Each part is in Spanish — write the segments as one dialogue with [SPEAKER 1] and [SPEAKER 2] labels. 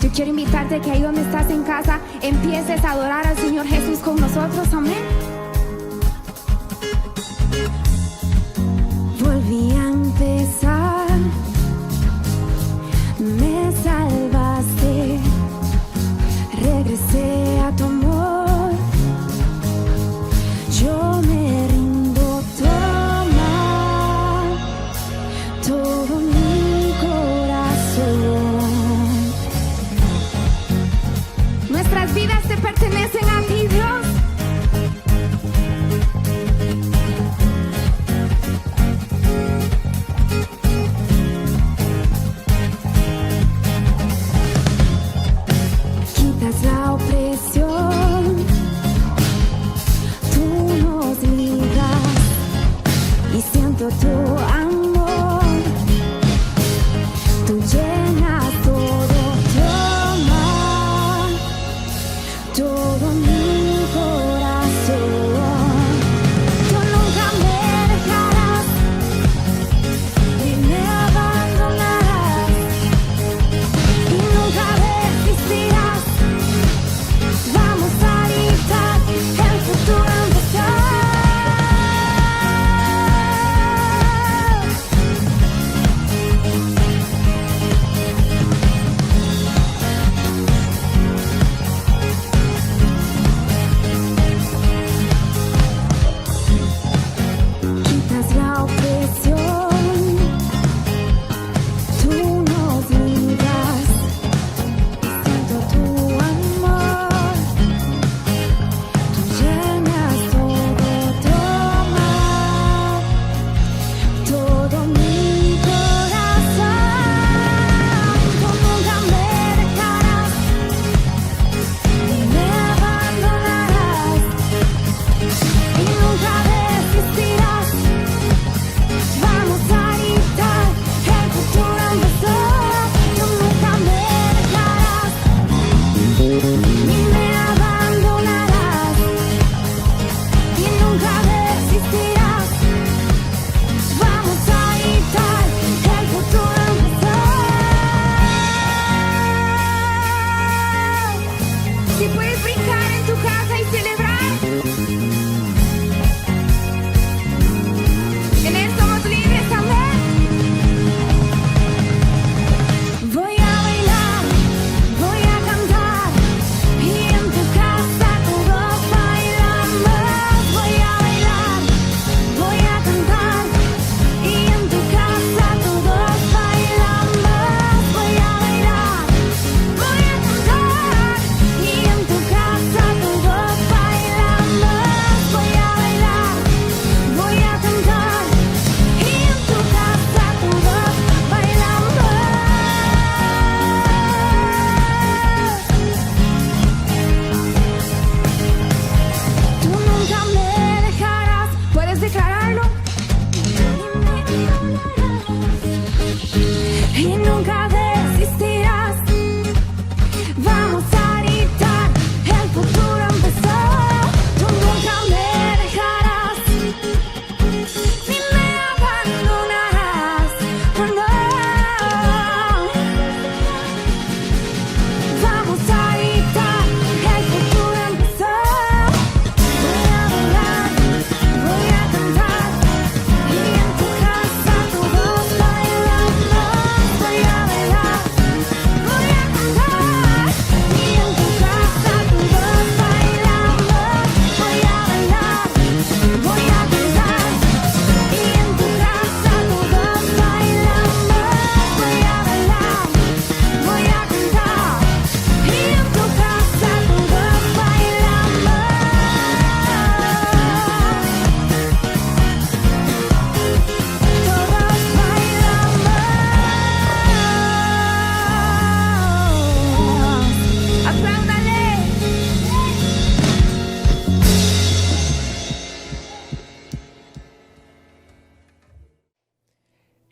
[SPEAKER 1] Yo quiero invitarte que ahí donde estás en casa empieces a adorar al Señor Jesús con nosotros, amén. Volví a empezar, me salvaste, regresé a tu amor, yo me rindo, toma todo mi corazón. Nuestras vidas te pertenecen a ti, Dios. Quitas la opresión, tú nos libras y siento tu amor, tú llenas todo, toma todo mi corazón. Yo no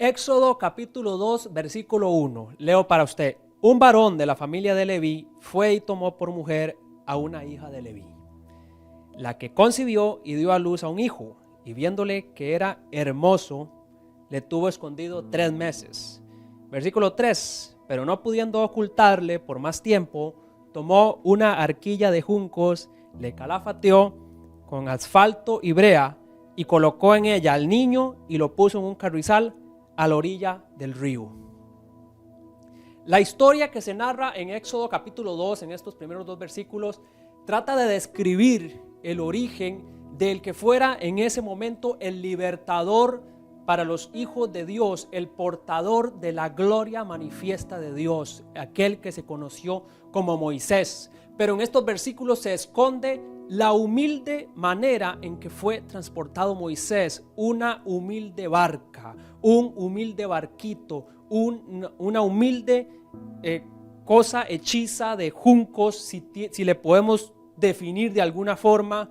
[SPEAKER 2] Éxodo capítulo 2, versículo 1. Leo para usted. Un varón de la familia de Leví fue y tomó por mujer a una hija de Leví, la que concibió y dio a luz a un hijo, y viéndole que era hermoso, le tuvo escondido 3 meses. Versículo 3. Pero no pudiendo ocultarle por más tiempo, tomó una arquilla de juncos, le calafateó con asfalto y brea, y colocó en ella al niño y lo puso en un carrizal a la orilla del río. La historia que se narra en Éxodo capítulo 2, en estos primeros 2 versículos, trata de describir el origen del que fuera en ese momento el libertador para los hijos de Dios, el portador de la gloria manifiesta de Dios, aquel que se conoció como Moisés. Pero en estos versículos se esconde la humilde manera en que fue transportado Moisés, una humilde barca, un humilde barquito, una humilde cosa hechiza de juncos, si le podemos definir de alguna forma,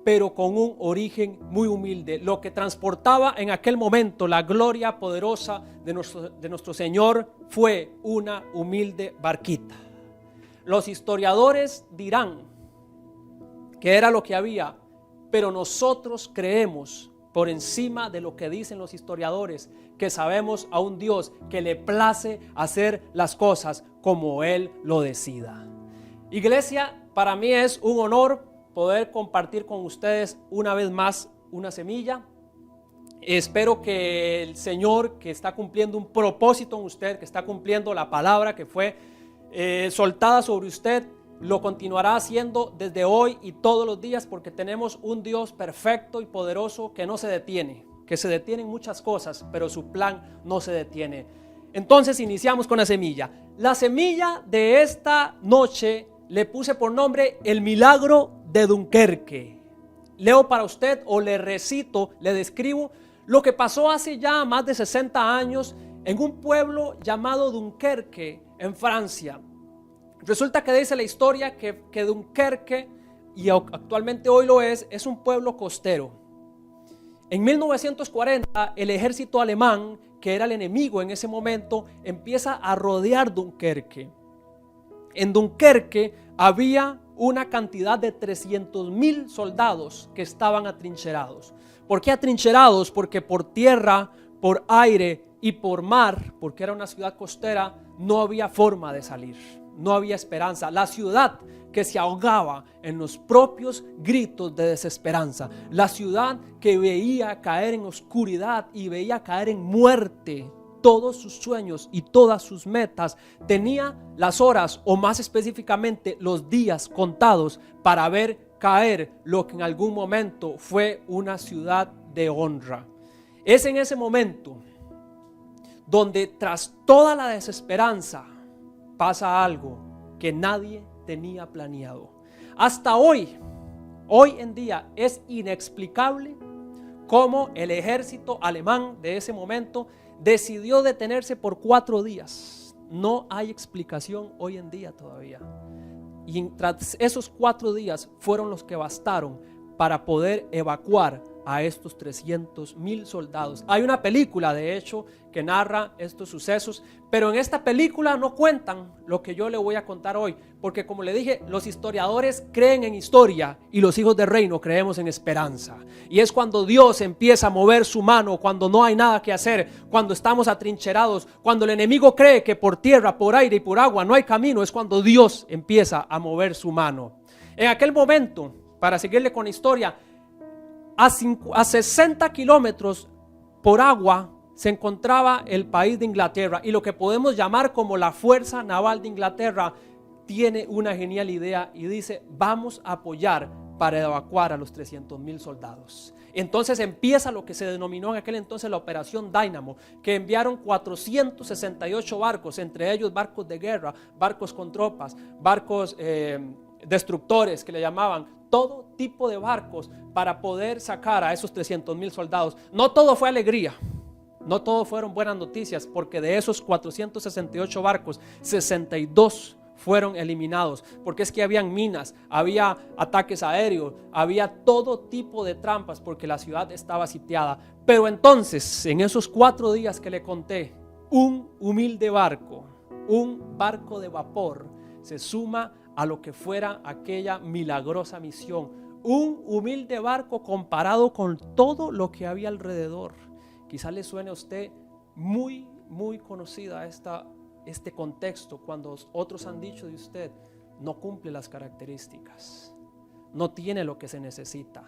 [SPEAKER 2] pero con un origen muy humilde. Lo que transportaba en aquel momento la gloria poderosa de nuestro Señor fue una humilde barquita. Los historiadores dirán que era lo que había, pero nosotros creemos, por encima de lo que dicen los historiadores, que sabemos a un Dios que le place hacer las cosas como Él lo decida. Iglesia, para mí es un honor poder compartir con ustedes una vez más una semilla. Espero que el Señor, que está cumpliendo un propósito en usted, que está cumpliendo la palabra que fue soltada sobre usted, lo continuará haciendo desde hoy y todos los días, porque tenemos un Dios perfecto y poderoso que no se detiene, que se detiene en muchas cosas, pero su plan no se detiene. Entonces iniciamos con la semilla. La semilla de esta noche le puse por nombre el milagro de Dunkerque. Leo para usted, o le recito, le describo lo que pasó hace ya más de 60 años en un pueblo llamado Dunkerque, en Francia. Resulta que dice la historia que Dunkerque, y actualmente hoy lo es un pueblo costero. En 1940 el ejército alemán, que era el enemigo en ese momento, empieza a rodear Dunkerque. En Dunkerque había una cantidad de 300,000 soldados que estaban atrincherados. ¿Por qué atrincherados? Porque por tierra, por aire y por mar, porque era una ciudad costera, no había forma de salir. No había esperanza. La ciudad que se ahogaba en los propios gritos de desesperanza. La ciudad que veía caer en oscuridad y veía caer en muerte todos sus sueños y todas sus metas. Tenía las horas, o más específicamente los días contados, para ver caer lo que en algún momento fue una ciudad de honra. Es en ese momento donde, tras toda la desesperanza, pasa algo que nadie tenía planeado. Hasta hoy en día es inexplicable cómo el ejército alemán de ese momento decidió detenerse por 4 días. No hay explicación hoy en día todavía. Y tras esos 4 días fueron los que bastaron para poder evacuar a estos 300,000 soldados. Hay una película, de hecho, que narra estos sucesos, pero en esta película no cuentan lo que yo le voy a contar hoy, porque como le dije, los historiadores creen en historia y los hijos del reino creemos en esperanza. Y es cuando Dios empieza a mover su mano, cuando no hay nada que hacer, cuando estamos atrincherados, cuando el enemigo cree que por tierra, por aire y por agua no hay camino, es cuando Dios empieza a mover su mano. En aquel momento, para seguirle con la historia, a 60 kilómetros por agua se encontraba el país de Inglaterra, y lo que podemos llamar como la Fuerza Naval de Inglaterra tiene una genial idea y dice: vamos a apoyar para evacuar a los 300,000 soldados. Entonces empieza lo que se denominó en aquel entonces la Operación Dynamo, que enviaron 468 barcos, entre ellos barcos de guerra, barcos con tropas, barcos destructores que le llamaban, todo tipo de barcos para poder sacar a esos 300,000 soldados. No todo fue alegría, no todo fueron buenas noticias, porque de esos 468 barcos, 62 fueron eliminados, porque es que habían minas, había ataques aéreos, había todo tipo de trampas, porque la ciudad estaba sitiada. Pero entonces, en esos 4 días que le conté, un humilde barco, un barco de vapor, se suma a lo que fuera aquella milagrosa misión. Un humilde barco comparado con todo lo que había alrededor. Quizás le suene a usted muy conocida este contexto, cuando otros han dicho de usted: no cumple las características, no tiene lo que se necesita.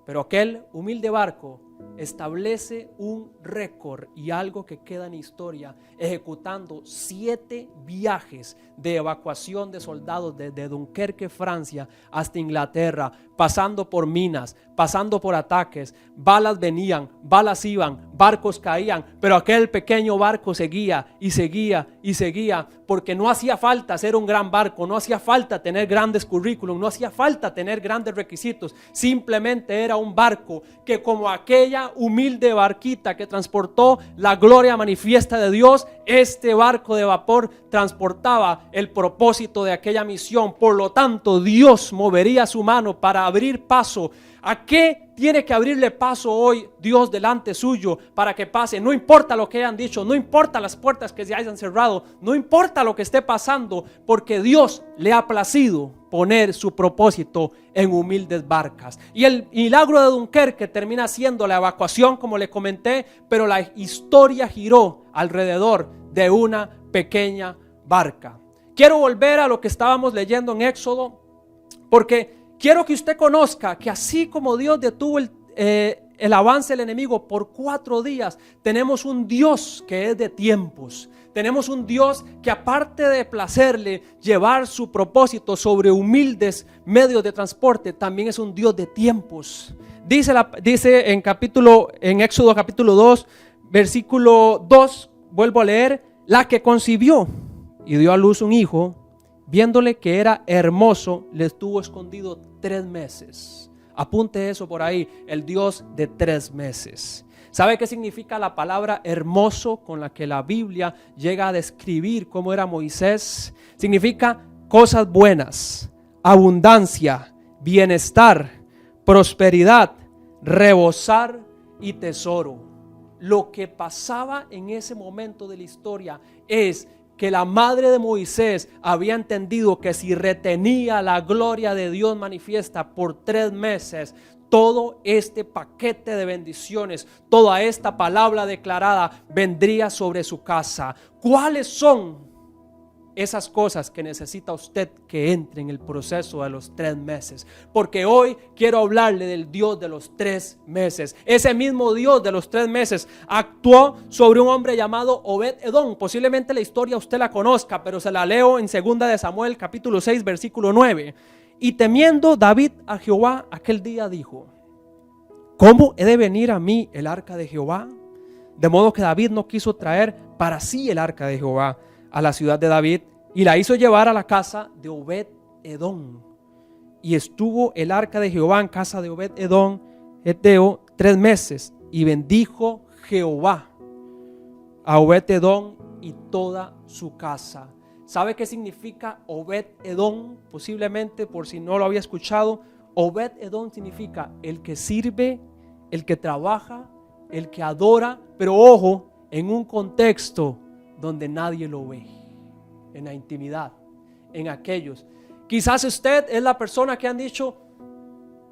[SPEAKER 2] Pero aquel humilde barco establece un récord y algo que queda en historia, ejecutando 7 viajes de evacuación de soldados desde Dunkerque, Francia, hasta Inglaterra, pasando por minas, pasando por ataques. Balas venían, balas iban, barcos caían, pero aquel pequeño barco seguía y seguía y seguía, porque no hacía falta ser un gran barco, no hacía falta tener grandes currículum, no hacía falta tener grandes requisitos. Simplemente era un barco que, como aquella humilde barquita que transportó la gloria manifiesta de Dios, este barco de vapor transportaba el propósito de aquella misión. Por lo tanto, Dios movería su mano para abrir paso. ¿A qué tiene que abrirle paso hoy Dios delante suyo para que pase? No importa lo que hayan dicho, no importa las puertas que se hayan cerrado, no importa lo que esté pasando, porque Dios le ha placido poner su propósito en humildes barcas. Y el milagro de Dunkerque termina siendo la evacuación, como le comenté, pero la historia giró alrededor de una pequeña barca. Quiero volver a lo que estábamos leyendo en Éxodo, porque quiero que usted conozca que así como Dios detuvo el avance del enemigo por 4 días, tenemos un Dios que es de tiempos. Tenemos un Dios que, aparte de placerle llevar su propósito sobre humildes medios de transporte, también es un Dios de tiempos. Dice en Éxodo capítulo 2, versículo 2, vuelvo a leer: la que concibió y dio a luz un hijo, viéndole que era hermoso, le estuvo escondido 3 meses. Apunte eso por ahí, el Dios de 3 meses. ¿Sabe qué significa la palabra hermoso con la que la Biblia llega a describir cómo era Moisés? Significa cosas buenas, abundancia, bienestar, prosperidad, rebosar y tesoro. Lo que pasaba en ese momento de la historia es que la madre de Moisés había entendido que si retenía la gloria de Dios manifiesta por 3 meses, todo este paquete de bendiciones, toda esta palabra declarada vendría sobre su casa. ¿Cuáles son esas cosas que necesita usted que entre en el proceso de los 3 meses? Porque hoy quiero hablarle del Dios de los 3 meses. Ese mismo Dios de los 3 meses actuó sobre un hombre llamado Obed-Edom. Posiblemente la historia usted la conozca, pero se la leo en 2 de Samuel capítulo 6 versículo 9. Y temiendo David a Jehová, aquel día dijo: ¿cómo he de venir a mí el arca de Jehová? De modo que David no quiso traer para sí el arca de Jehová a la ciudad de David, y la hizo llevar a la casa de Obed-Edom. Y estuvo el arca de Jehová en casa de Obed-Edom Eteo 3 meses, y bendijo Jehová a Obed-Edom y toda su casa. ¿Sabe qué significa Obed-Edom? Posiblemente, por si no lo había escuchado, Obed-Edom significa el que sirve, el que trabaja, el que adora, pero ojo, en un contexto donde nadie lo ve, en la intimidad, en aquellos. Quizás usted es la persona que han dicho: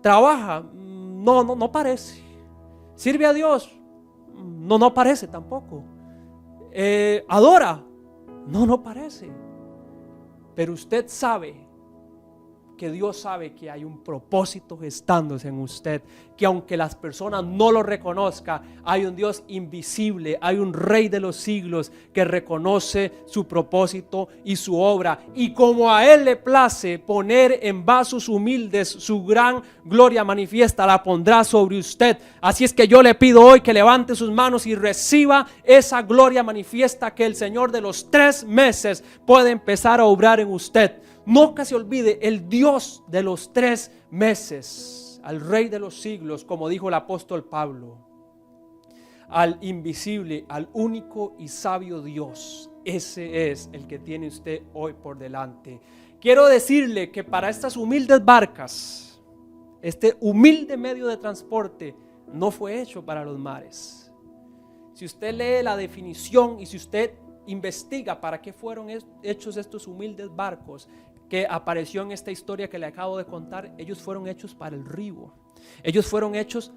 [SPEAKER 2] trabaja, no parece. Sirve a Dios, no parece tampoco. Adora, no parece. Pero usted sabe que Dios sabe que hay un propósito gestándose en usted, que aunque las personas no lo reconozcan, hay un Dios invisible, hay un Rey de los siglos que reconoce su propósito y su obra, y como a Él le place poner en vasos humildes su gran gloria manifiesta, la pondrá sobre usted. Así es que yo le pido hoy que levante sus manos y reciba esa gloria manifiesta, que el Señor de los 3 meses puede empezar a obrar en usted. Nunca se olvide el Dios de los 3 meses, al Rey de los siglos, como dijo el apóstol Pablo. al invisible, al único y sabio Dios. Ese es el que tiene usted hoy por delante. Quiero decirle que para estas humildes barcas, este humilde medio de transporte no fue hecho para los mares. Si usted lee la definición y si usted investiga para qué fueron hechos estos humildes barcos que apareció en esta historia que le acabo de contar, ellos fueron hechos para el río. Ellos fueron hechos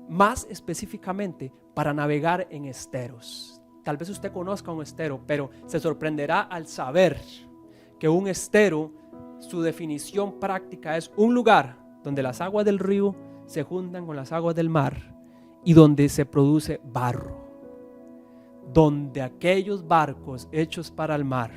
[SPEAKER 2] más específicamente para navegar en esteros. Tal vez usted conozca un estero, pero se sorprenderá al saber que un estero, su definición práctica es un lugar donde las aguas del río se juntan con las aguas del mar y donde se produce barro, donde aquellos barcos hechos para el mar,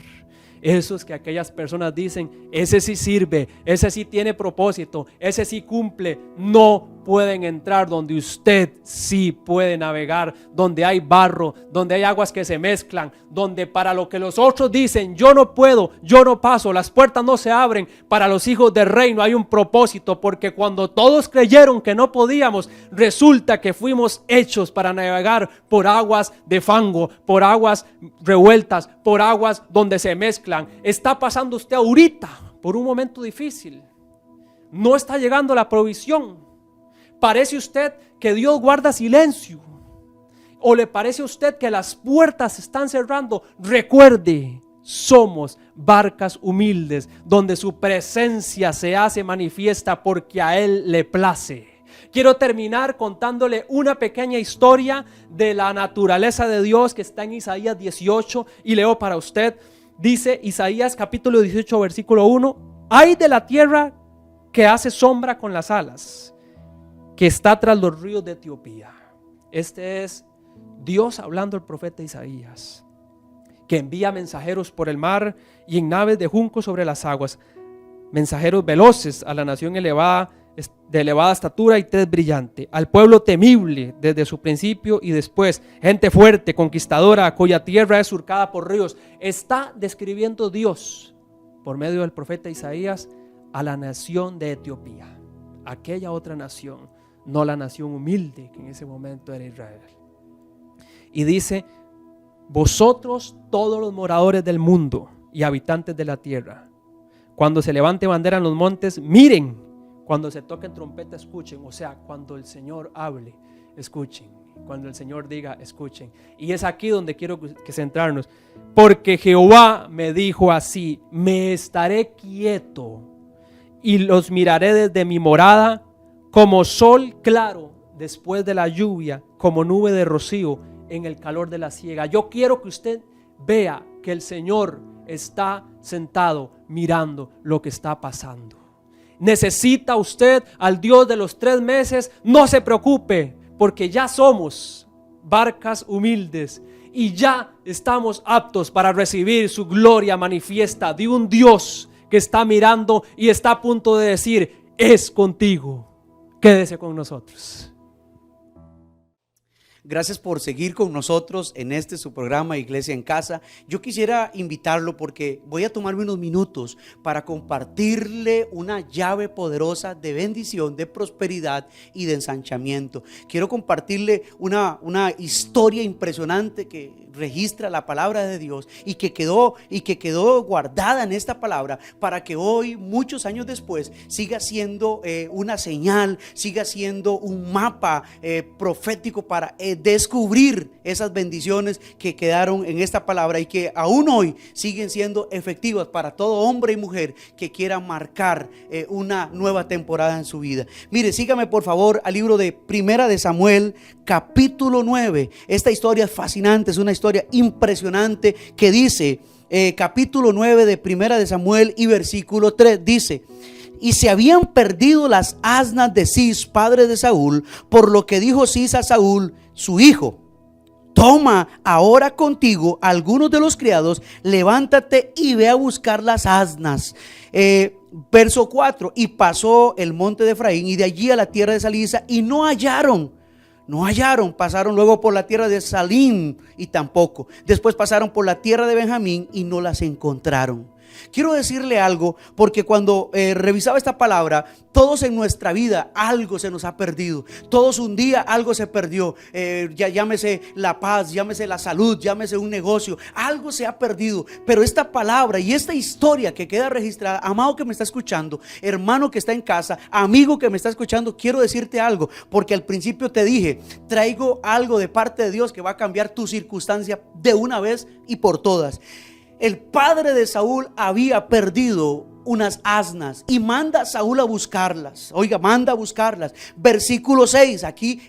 [SPEAKER 2] esos que aquellas personas dicen, ese sí sirve, ese sí tiene propósito, ese sí cumple, no pueden entrar donde usted sí puede navegar, donde hay barro, donde hay aguas que se mezclan, donde para lo que los otros dicen, yo no puedo, yo no paso, las puertas no se abren, para los hijos del reino hay un propósito, porque cuando todos creyeron que no podíamos, resulta que fuimos hechos para navegar por aguas de fango, por aguas revueltas, por aguas donde se mezclan. Está pasando usted ahorita por un momento difícil, no está llegando la provisión. ¿Parece usted que Dios guarda silencio? ¿O le parece a usted que las puertas se están cerrando? Recuerde, somos barcas humildes donde su presencia se hace manifiesta porque a Él le place. Quiero terminar contándole una pequeña historia de la naturaleza de Dios que está en Isaías 18 y leo para usted. Dice Isaías capítulo 18 versículo 1: ay de la tierra que hace sombra con las alas, que está tras los ríos de Etiopía. Este es Dios hablando al profeta Isaías, que envía mensajeros por el mar y en naves de junco sobre las aguas, mensajeros veloces a la nación elevada, de elevada estatura y tez brillante, al pueblo temible desde su principio y después, gente fuerte, conquistadora, cuya tierra es surcada por ríos. Está describiendo Dios por medio del profeta Isaías a la nación de Etiopía, aquella otra nación, no la nación humilde que en ese momento era Israel. Y dice: vosotros todos los moradores del mundo y habitantes de la tierra, cuando se levante bandera en los montes, miren, cuando se toquen trompeta, escuchen. O sea, cuando el Señor hable, escuchen. Cuando el Señor diga, escuchen. Y es aquí donde quiero que centrarnos, porque Jehová me dijo así: me estaré quieto y los miraré desde mi morada, como sol claro después de la lluvia, como nube de rocío en el calor de la siega. Yo quiero que usted vea que el Señor está sentado mirando lo que está pasando. ¿Necesita usted al Dios de los 3 meses? No se preocupe, porque ya somos barcas humildes y ya estamos aptos para recibir su gloria manifiesta de un Dios que está mirando y está a punto de decir: es contigo. Quédese con nosotros.
[SPEAKER 3] Gracias por seguir con nosotros en su programa Iglesia en Casa. Yo quisiera invitarlo porque voy a tomarme unos minutos para compartirle una llave poderosa de bendición, de prosperidad y de ensanchamiento. Quiero compartirle una historia impresionante que registra la palabra de Dios y que quedó guardada en esta palabra para que hoy, muchos años después, siga siendo una señal, siga siendo un mapa profético para descubrir esas bendiciones que quedaron en esta palabra y que aún hoy siguen siendo efectivas para todo hombre y mujer que quiera marcar una nueva temporada en su vida. Mire, sígame por favor al libro de Primera de Samuel, capítulo 9. Esta historia es fascinante, es una historia impresionante que dice, capítulo 9 de Primera de Samuel y versículo 3, dice: y se habían perdido las asnas de Cis, padre de Saúl, por lo que dijo Cis a Saúl, su hijo: toma ahora contigo algunos de los criados, levántate y ve a buscar las asnas. Verso 4: y pasó el monte de Efraín y de allí a la tierra de Salisa y no hallaron, pasaron luego por la tierra de Salim y tampoco, después pasaron por la tierra de Benjamín y no las encontraron. Quiero decirle algo, porque cuando revisaba esta palabra, todos en nuestra vida algo se nos ha perdido. Todos un día algo se perdió. Ya llámese la paz, llámese la salud, llámese un negocio, algo se ha perdido. Pero esta palabra y esta historia que queda registrada, amado que me está escuchando, hermano que está en casa, amigo que me está escuchando, quiero decirte algo, porque al principio te dije, traigo algo de parte de Dios que va a cambiar tu circunstancia de una vez y por todas. El padre de Saúl había perdido unas asnas y manda a Saúl a buscarlas. Oiga, manda a buscarlas. Versículo 6, aquí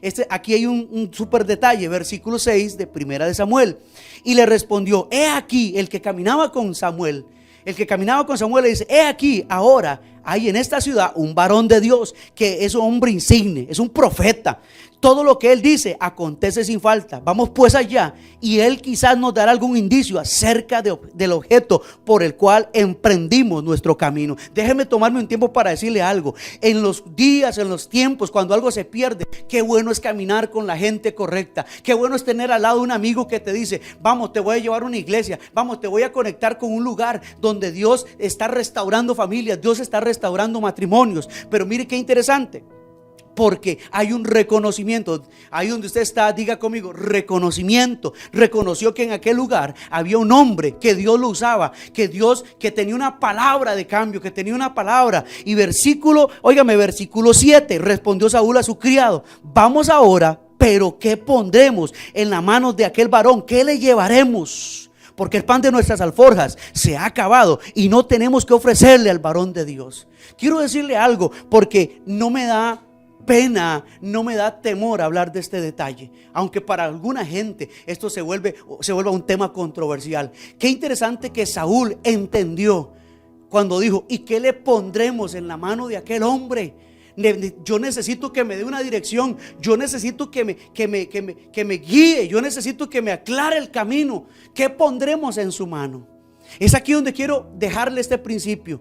[SPEAKER 3] hay un súper detalle. Versículo 6 de Primera de Samuel. Y le respondió: he aquí, el que caminaba con Samuel. El que caminaba con Samuel le dice: he aquí, ahora hay en esta ciudad un varón de Dios que es un hombre insigne, es un profeta. Todo lo que él dice acontece sin falta. Vamos pues allá y él quizás nos dará algún indicio acerca del objeto por el cual emprendimos nuestro camino. Déjeme tomarme un tiempo para decirle algo. En los días, en los tiempos, cuando algo se pierde, qué bueno es caminar con la gente correcta. Qué bueno es tener al lado un amigo que te dice: vamos, te voy a llevar a una iglesia. Vamos, te voy a conectar con un lugar donde Dios está restaurando familias, Dios está restaurando matrimonios. Pero mire qué interesante, porque hay un reconocimiento. Ahí donde usted está, diga conmigo: reconocimiento. Reconoció que en aquel lugar había un hombre que Dios lo usaba, que tenía una palabra de cambio, que tenía una palabra. Y versículo 7, respondió Saúl a su criado: vamos ahora, pero ¿qué pondremos en las manos de aquel varón? ¿Qué le llevaremos? Porque el pan de nuestras alforjas se ha acabado y no tenemos que ofrecerle al varón de Dios. Quiero decirle algo, porque no me da pena, no me da temor hablar de este detalle, aunque para alguna gente esto se vuelva un tema controversial. Qué interesante que Saúl entendió cuando dijo: ¿y qué le pondremos en la mano de aquel hombre? Yo necesito que me dé una dirección, yo necesito que me guíe, yo necesito que me aclare el camino. ¿Qué pondremos en su mano? Es aquí donde quiero dejarle este principio.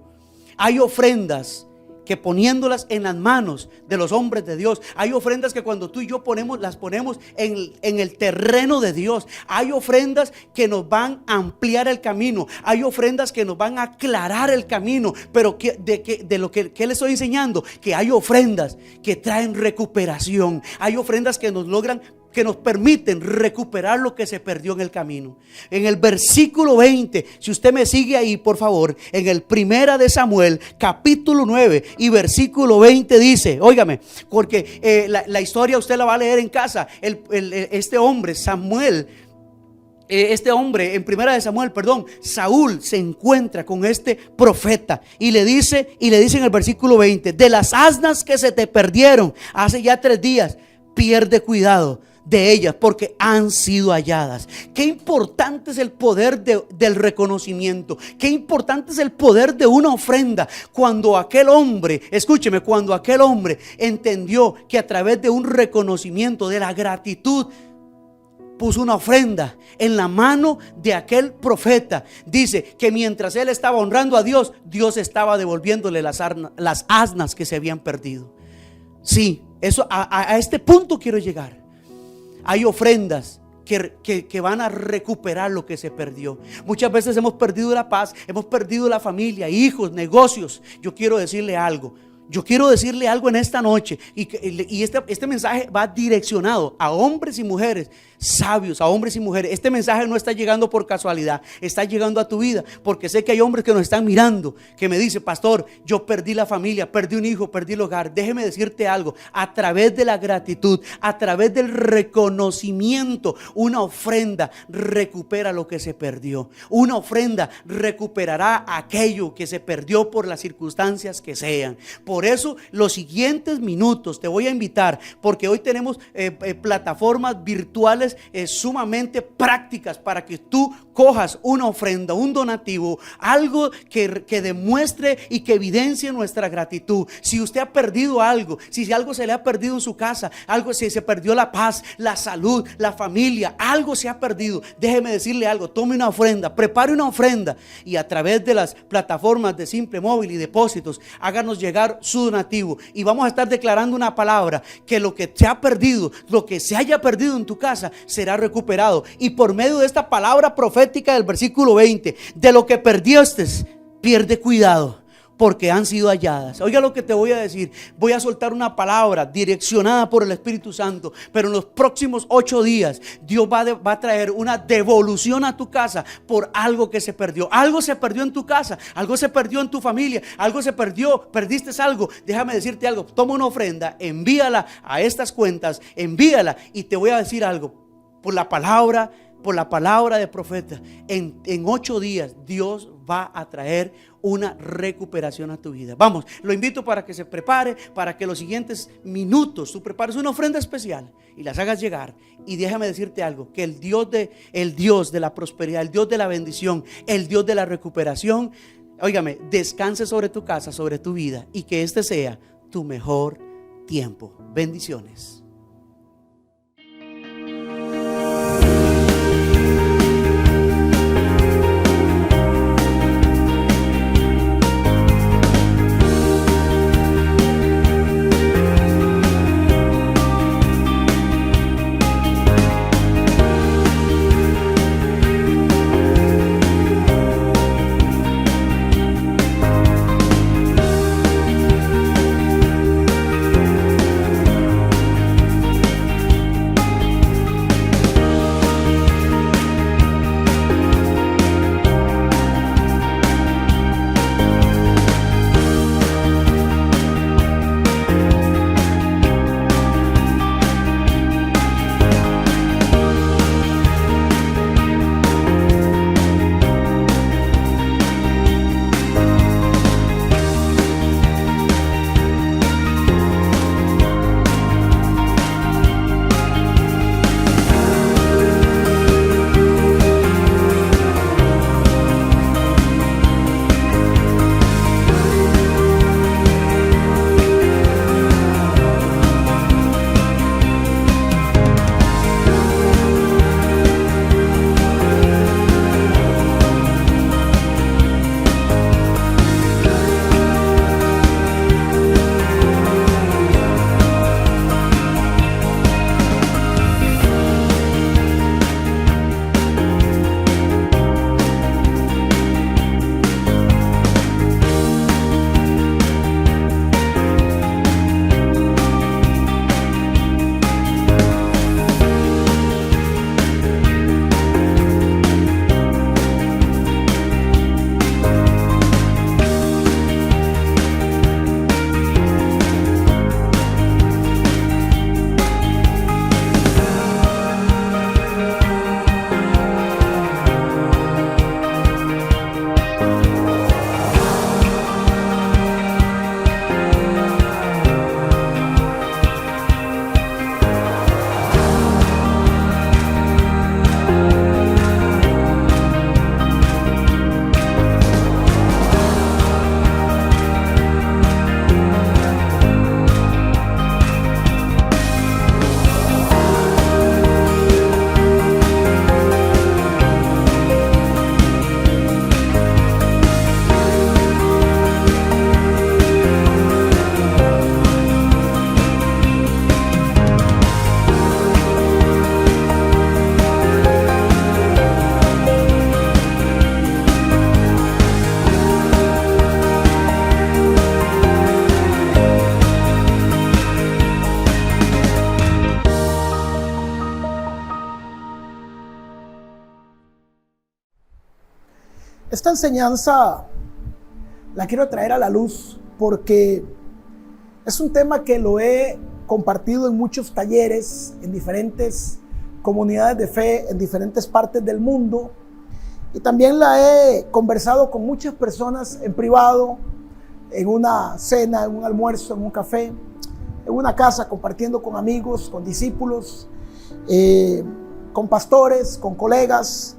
[SPEAKER 3] Hay ofrendas que poniéndolas en las manos de los hombres de Dios, hay ofrendas que cuando tú y yo las ponemos en el terreno de Dios. Hay ofrendas que nos van a ampliar el camino, hay ofrendas que nos van a aclarar el camino. Pero de lo que le estoy enseñando, que hay ofrendas que traen recuperación, hay ofrendas que nos permiten recuperar lo que se perdió en el camino. En el versículo 20, si usted me sigue ahí, por favor, en el Primera de Samuel, capítulo 9 y versículo 20 dice, óigame, porque la historia usted la va a leer en casa. Este hombre, Samuel, en Primera de Samuel, Saúl se encuentra con este profeta y le dice en el versículo 20: de las asnas que se te perdieron hace ya 3 días, pierde cuidado de ellas, porque han sido halladas. Qué importante es el poder del reconocimiento. Qué importante es el poder de una ofrenda. Cuando aquel hombre, escúcheme, cuando aquel hombre entendió que a través de un reconocimiento, de la gratitud, puso una ofrenda en la mano de aquel profeta, dice que mientras él estaba honrando a Dios, Dios estaba devolviéndole las asnas que se habían perdido. Sí, eso, a este punto quiero llegar. Hay ofrendas que van a recuperar lo que se perdió. Muchas veces hemos perdido la paz, hemos perdido la familia, hijos, negocios. Yo quiero decirle algo en esta noche, y este mensaje va direccionado a hombres y mujeres sabios, a hombres y mujeres. Este mensaje no está llegando por casualidad, está llegando a tu vida, porque sé que hay hombres que nos están mirando, que me dicen: pastor, yo perdí la familia, perdí un hijo, perdí el hogar. Déjeme decirte algo: a través de la gratitud, a través del reconocimiento, una ofrenda recupera lo que se perdió. Una ofrenda recuperará aquello que se perdió por las circunstancias que sean. Por eso los siguientes minutos te voy a invitar, porque hoy tenemos plataformas virtuales sumamente prácticas para que tú cojas una ofrenda, un donativo, algo que demuestre y que evidencie nuestra gratitud. Si usted ha perdido algo, si algo se le ha perdido en su casa, algo, si se perdió la paz, la salud, la familia, algo se ha perdido, déjeme decirle algo: tome una ofrenda, prepare una ofrenda y a través de las plataformas de Simple Móvil y Depósitos, háganos llegar su donativo, y vamos a estar declarando una palabra: que lo que se ha perdido, lo que se haya perdido en tu casa, será recuperado. Y por medio de esta palabra profética del versículo 20, de lo que perdiste, pierde cuidado, porque han sido halladas. Oiga lo que te voy a decir. Voy a soltar una palabra direccionada por el Espíritu Santo, pero en los próximos 8 días Dios va a traer una devolución a tu casa por algo que se perdió. Algo se perdió en tu casa, algo se perdió en tu familia, algo se perdió, perdiste algo. Déjame decirte algo. Toma una ofrenda, envíala a estas cuentas, envíala, y te voy a decir algo. Por la palabra de profeta, en 8 días Dios va a traer una recuperación a tu vida. Vamos, lo invito para que se prepare, para que los siguientes minutos tú prepares una ofrenda especial y las hagas llegar. Y déjame decirte algo, que el Dios de la prosperidad, el Dios de la bendición, el Dios de la recuperación, óigame, descanse sobre tu casa, sobre tu vida, y que este sea tu mejor tiempo. Bendiciones.
[SPEAKER 4] Esta enseñanza la quiero traer a la luz porque es un tema que lo he compartido en muchos talleres, en diferentes comunidades de fe, en diferentes partes del mundo, y también la he conversado con muchas personas en privado, en una cena, en un almuerzo, en un café, en una casa, compartiendo con amigos, con discípulos, con pastores, con colegas,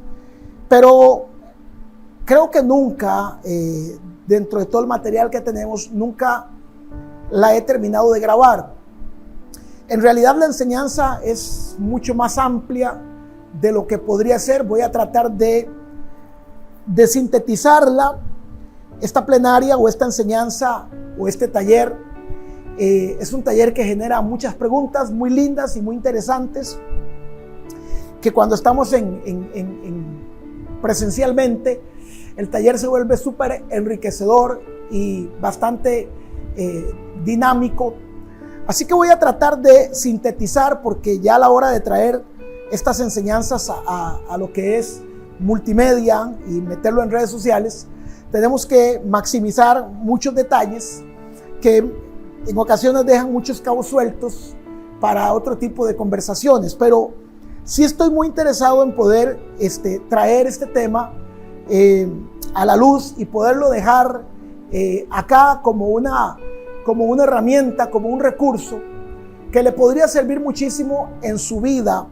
[SPEAKER 4] pero creo que nunca, dentro de todo el material que tenemos, nunca la he terminado de grabar. En realidad la enseñanza es mucho más amplia de lo que podría ser. Voy a tratar de sintetizarla. Esta plenaria o esta enseñanza o este taller es un taller que genera muchas preguntas muy lindas y muy interesantes, que cuando estamos presencialmente el taller se vuelve súper enriquecedor y bastante dinámico. Así que voy a tratar de sintetizar, porque ya a la hora de traer estas enseñanzas a lo que es multimedia y meterlo en redes sociales, tenemos que maximizar muchos detalles que en ocasiones dejan muchos cabos sueltos para otro tipo de conversaciones, pero sí estoy muy interesado en poder traer este tema a la luz y poderlo dejar acá como una herramienta, como un recurso que le podría servir muchísimo en su vida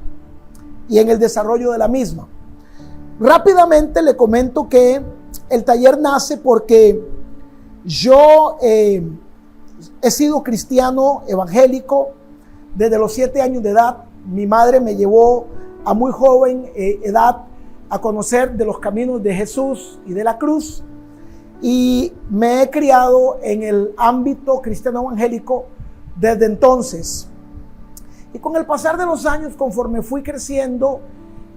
[SPEAKER 4] y en el desarrollo de la misma. Rápidamente le comento que el taller nace porque yo he sido cristiano evangélico desde los 7 años de edad. Mi madre me llevó a muy joven edad a conocer de los caminos de Jesús y de la cruz, y me he criado en el ámbito cristiano evangélico desde entonces. Y con el pasar de los años, conforme fui creciendo,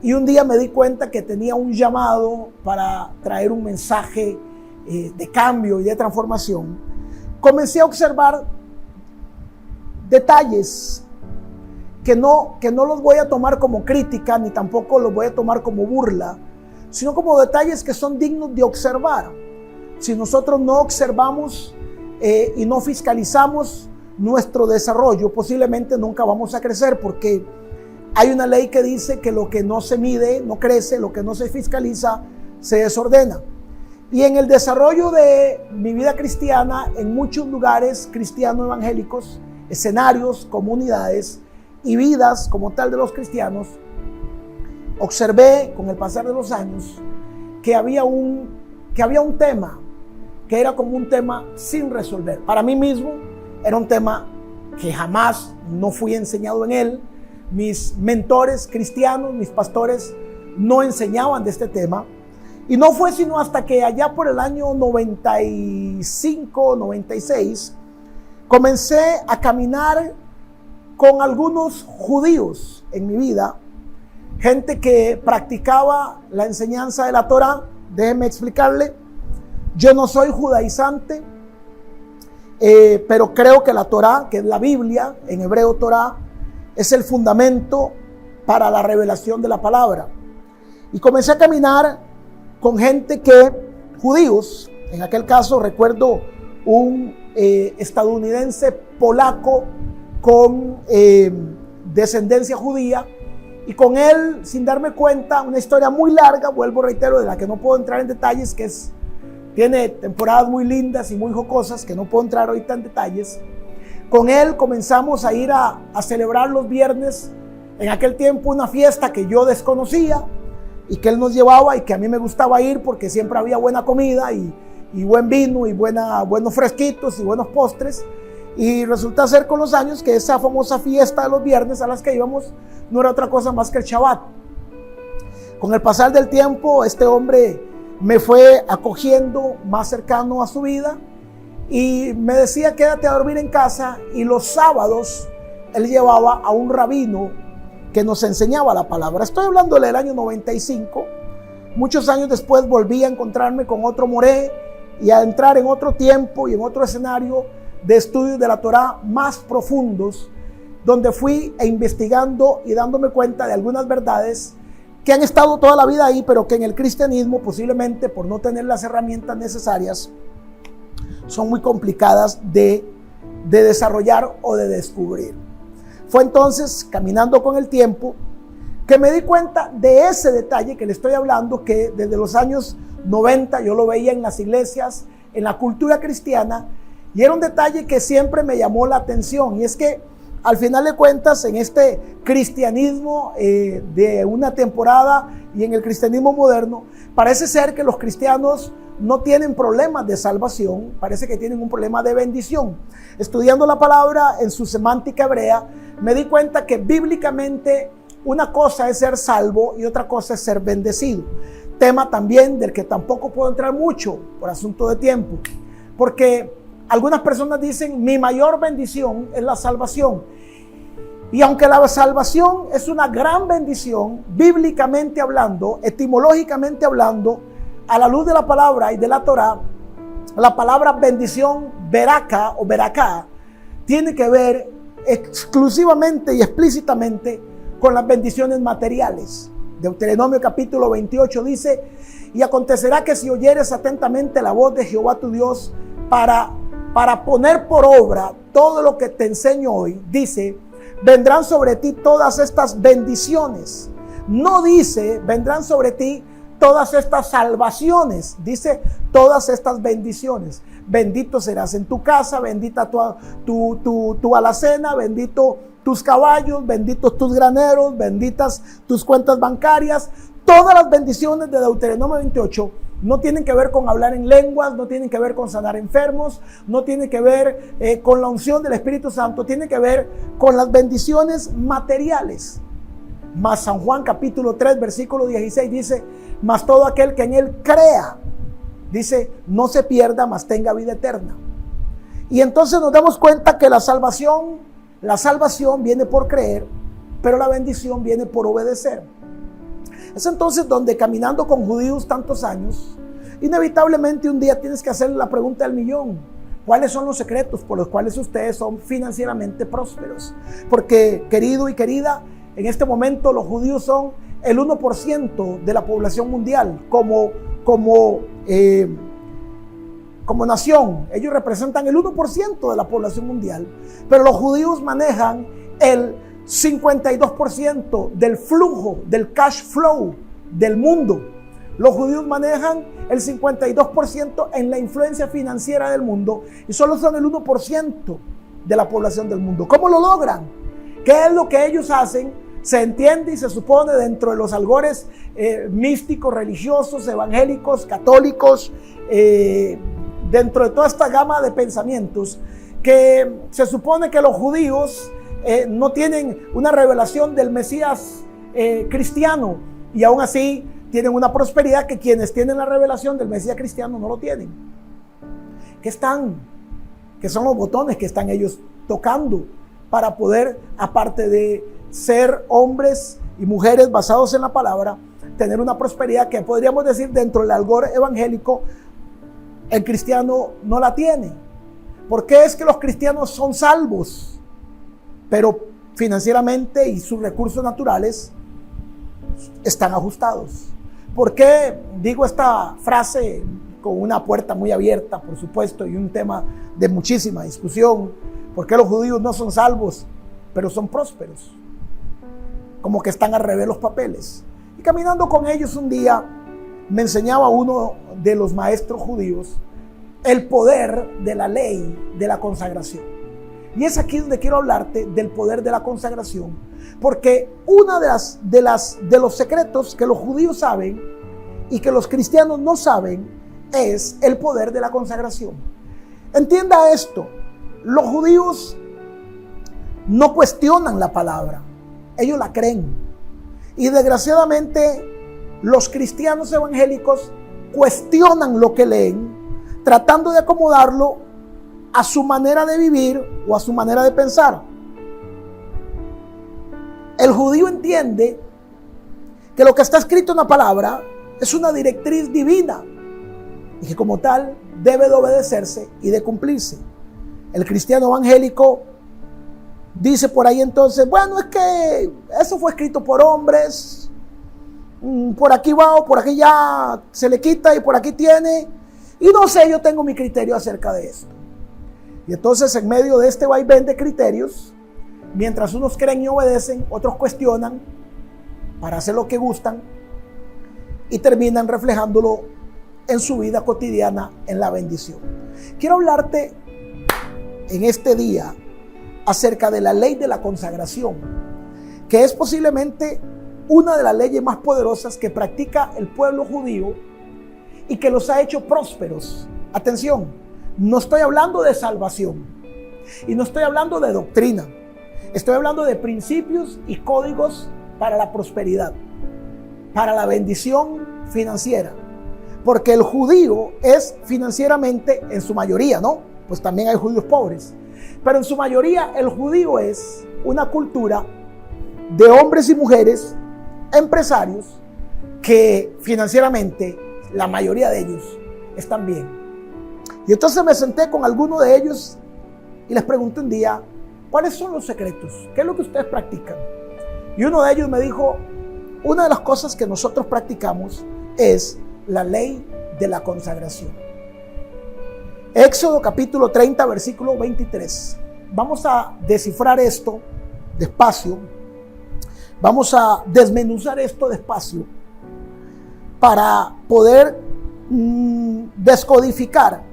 [SPEAKER 4] y un día me di cuenta que tenía un llamado para traer un mensaje de cambio y de transformación, comencé a observar detalles que no los voy a tomar como crítica, ni tampoco los voy a tomar como burla, sino como detalles que son dignos de observar. Si nosotros no observamos y no fiscalizamos nuestro desarrollo, posiblemente nunca vamos a crecer, porque hay una ley que dice que lo que no se mide no crece, lo que no se fiscaliza se desordena. Y en el desarrollo de mi vida cristiana, en muchos lugares cristianos evangélicos, escenarios, comunidades y vidas como tal de los cristianos, observé con el pasar de los años que había un tema que era como un tema sin resolver. Para mí mismo era un tema que jamás no fui enseñado en él. Mis mentores cristianos, mis pastores, no enseñaban de este tema. Y no fue sino hasta que allá por el año 95, 96, comencé a caminar con algunos judíos en mi vida, gente que practicaba la enseñanza de la Torá. Déjenme explicarle, yo no soy judaizante, pero creo que la Torá, que es la Biblia, en hebreo Torá, es el fundamento para la revelación de la palabra. Y comencé a caminar con gente judíos, en aquel caso recuerdo un estadounidense polaco con descendencia judía, y con él, sin darme cuenta, una historia muy larga, vuelvo, reitero, de la que no puedo entrar en detalles, tiene temporadas muy lindas y muy jocosas, que no puedo entrar ahorita en detalles. Con él comenzamos a ir a celebrar los viernes, en aquel tiempo una fiesta que yo desconocía y que él nos llevaba y que a mí me gustaba ir porque siempre había buena comida y buen vino y buenos fresquitos y buenos postres. Y resulta ser con los años que esa famosa fiesta de los viernes a las que íbamos no era otra cosa más que el Shabbat. Con el pasar del tiempo, este hombre me fue acogiendo más cercano a su vida y me decía: quédate a dormir en casa. Y los sábados él llevaba a un rabino que nos enseñaba la palabra. Estoy hablándole del año 95. Muchos años después volví a encontrarme con otro moré y a entrar en otro tiempo y en otro escenario de estudios de la Torá más profundos, donde fui investigando y dándome cuenta de algunas verdades que han estado toda la vida ahí, pero que en el cristianismo, posiblemente por no tener las herramientas necesarias, son muy complicadas de desarrollar o de descubrir. Fue entonces, caminando con el tiempo, que me di cuenta de ese detalle que le estoy hablando, que desde los años 90 yo lo veía en las iglesias, en la cultura cristiana, y era un detalle que siempre me llamó la atención. Y es que al final de cuentas, en este cristianismo de una temporada y en el cristianismo moderno, parece ser que los cristianos no tienen problemas de salvación, parece que tienen un problema de bendición. Estudiando la palabra en su semántica hebrea, me di cuenta que bíblicamente una cosa es ser salvo y otra cosa es ser bendecido. Tema también del que tampoco puedo entrar mucho por asunto de tiempo, porque algunas personas dicen: mi mayor bendición es la salvación. Y aunque la salvación es una gran bendición, bíblicamente hablando, etimológicamente hablando, a la luz de la palabra y de la Torá, la palabra bendición, beraka o beraká, tiene que ver exclusivamente y explícitamente con las bendiciones materiales. Deuteronomio capítulo 28 dice: y acontecerá que si oyeres atentamente la voz de Jehová tu Dios para poner por obra todo lo que te enseño hoy, dice, vendrán sobre ti todas estas bendiciones. No dice, vendrán sobre ti todas estas salvaciones, dice todas estas bendiciones. Bendito serás en tu casa, bendita tu alacena, bendito tus caballos, benditos tus graneros, benditas tus cuentas bancarias. Todas las bendiciones de Deuteronomio 28 no tienen que ver con hablar en lenguas, no tienen que ver con sanar enfermos, no tienen que ver con la unción del Espíritu Santo, tienen que ver con las bendiciones materiales. Mas San Juan capítulo 3 versículo 16 dice: mas todo aquel que en él crea, dice, no se pierda, mas tenga vida eterna. Y entonces nos damos cuenta que la salvación viene por creer, pero la bendición viene por obedecer. Es entonces donde, caminando con judíos tantos años, inevitablemente un día tienes que hacerle la pregunta del millón: ¿cuáles son los secretos por los cuales ustedes son financieramente prósperos? Porque, querido y querida, en este momento los judíos son el 1% de la población mundial como nación. Ellos representan el 1% de la población mundial, pero los judíos manejan el 52% del flujo, del cash flow del mundo. Los judíos manejan el 52% en la influencia financiera del mundo y solo son el 1% de la población del mundo. ¿Cómo lo logran? ¿Qué es lo que ellos hacen? Se entiende y se supone dentro de los albores místicos, religiosos, evangélicos, católicos, dentro de toda esta gama de pensamientos, que se supone que los judíos no tienen una revelación del Mesías cristiano, y aún así tienen una prosperidad que quienes tienen la revelación del Mesías cristiano no lo tienen. ¿Qué son los botones que están ellos tocando para poder, aparte de ser hombres y mujeres basados en la palabra, tener una prosperidad que podríamos decir dentro del albor evangélico el cristiano no la tiene? ¿Por qué es que los cristianos son salvos, pero financieramente y sus recursos naturales están ajustados? ¿Por qué digo esta frase con una puerta muy abierta, por supuesto, y un tema de muchísima discusión? ¿Por qué los judíos no son salvos, pero son prósperos? Como que están al revés los papeles. Y caminando con ellos un día, me enseñaba uno de los maestros judíos el poder de la ley de la consagración. Y es aquí donde quiero hablarte del poder de la consagración, porque uno de los secretos que los judíos saben y que los cristianos no saben es el poder de la consagración. Entienda esto: los judíos no cuestionan la palabra, ellos la creen. Y desgraciadamente los cristianos evangélicos cuestionan lo que leen, tratando de acomodarlo a su manera de vivir o a su manera de pensar. El judío entiende que lo que está escrito en la palabra es una directriz divina y que como tal debe de obedecerse y de cumplirse. El cristiano evangélico dice por ahí entonces: bueno, es que eso fue escrito por hombres, por aquí va o por aquí ya se le quita y por aquí tiene, y no sé, yo tengo mi criterio acerca de esto. Y entonces, en medio de este vaivén de criterios, mientras unos creen y obedecen, otros cuestionan para hacer lo que gustan y terminan reflejándolo en su vida cotidiana, en la bendición. Quiero hablarte en este día acerca de la ley de la consagración, que es posiblemente una de las leyes más poderosas que practica el pueblo judío y que los ha hecho prósperos. Atención, no estoy hablando de salvación y no estoy hablando de doctrina, estoy hablando de principios y códigos para la prosperidad, para la bendición financiera, porque el judío es financieramente, en su mayoría, ¿no? Pues también hay judíos pobres, pero en su mayoría el judío es una cultura de hombres y mujeres empresarios que financieramente la mayoría de ellos están bien. Y entonces me senté con alguno de ellos y les pregunté un día, ¿cuáles son los secretos? ¿Qué es lo que ustedes practican? Y uno de ellos me dijo, una de las cosas que nosotros practicamos es la ley de la consagración. Éxodo capítulo 30, versículo 23. Vamos a descifrar esto despacio. Vamos a desmenuzar esto despacio para poder descodificar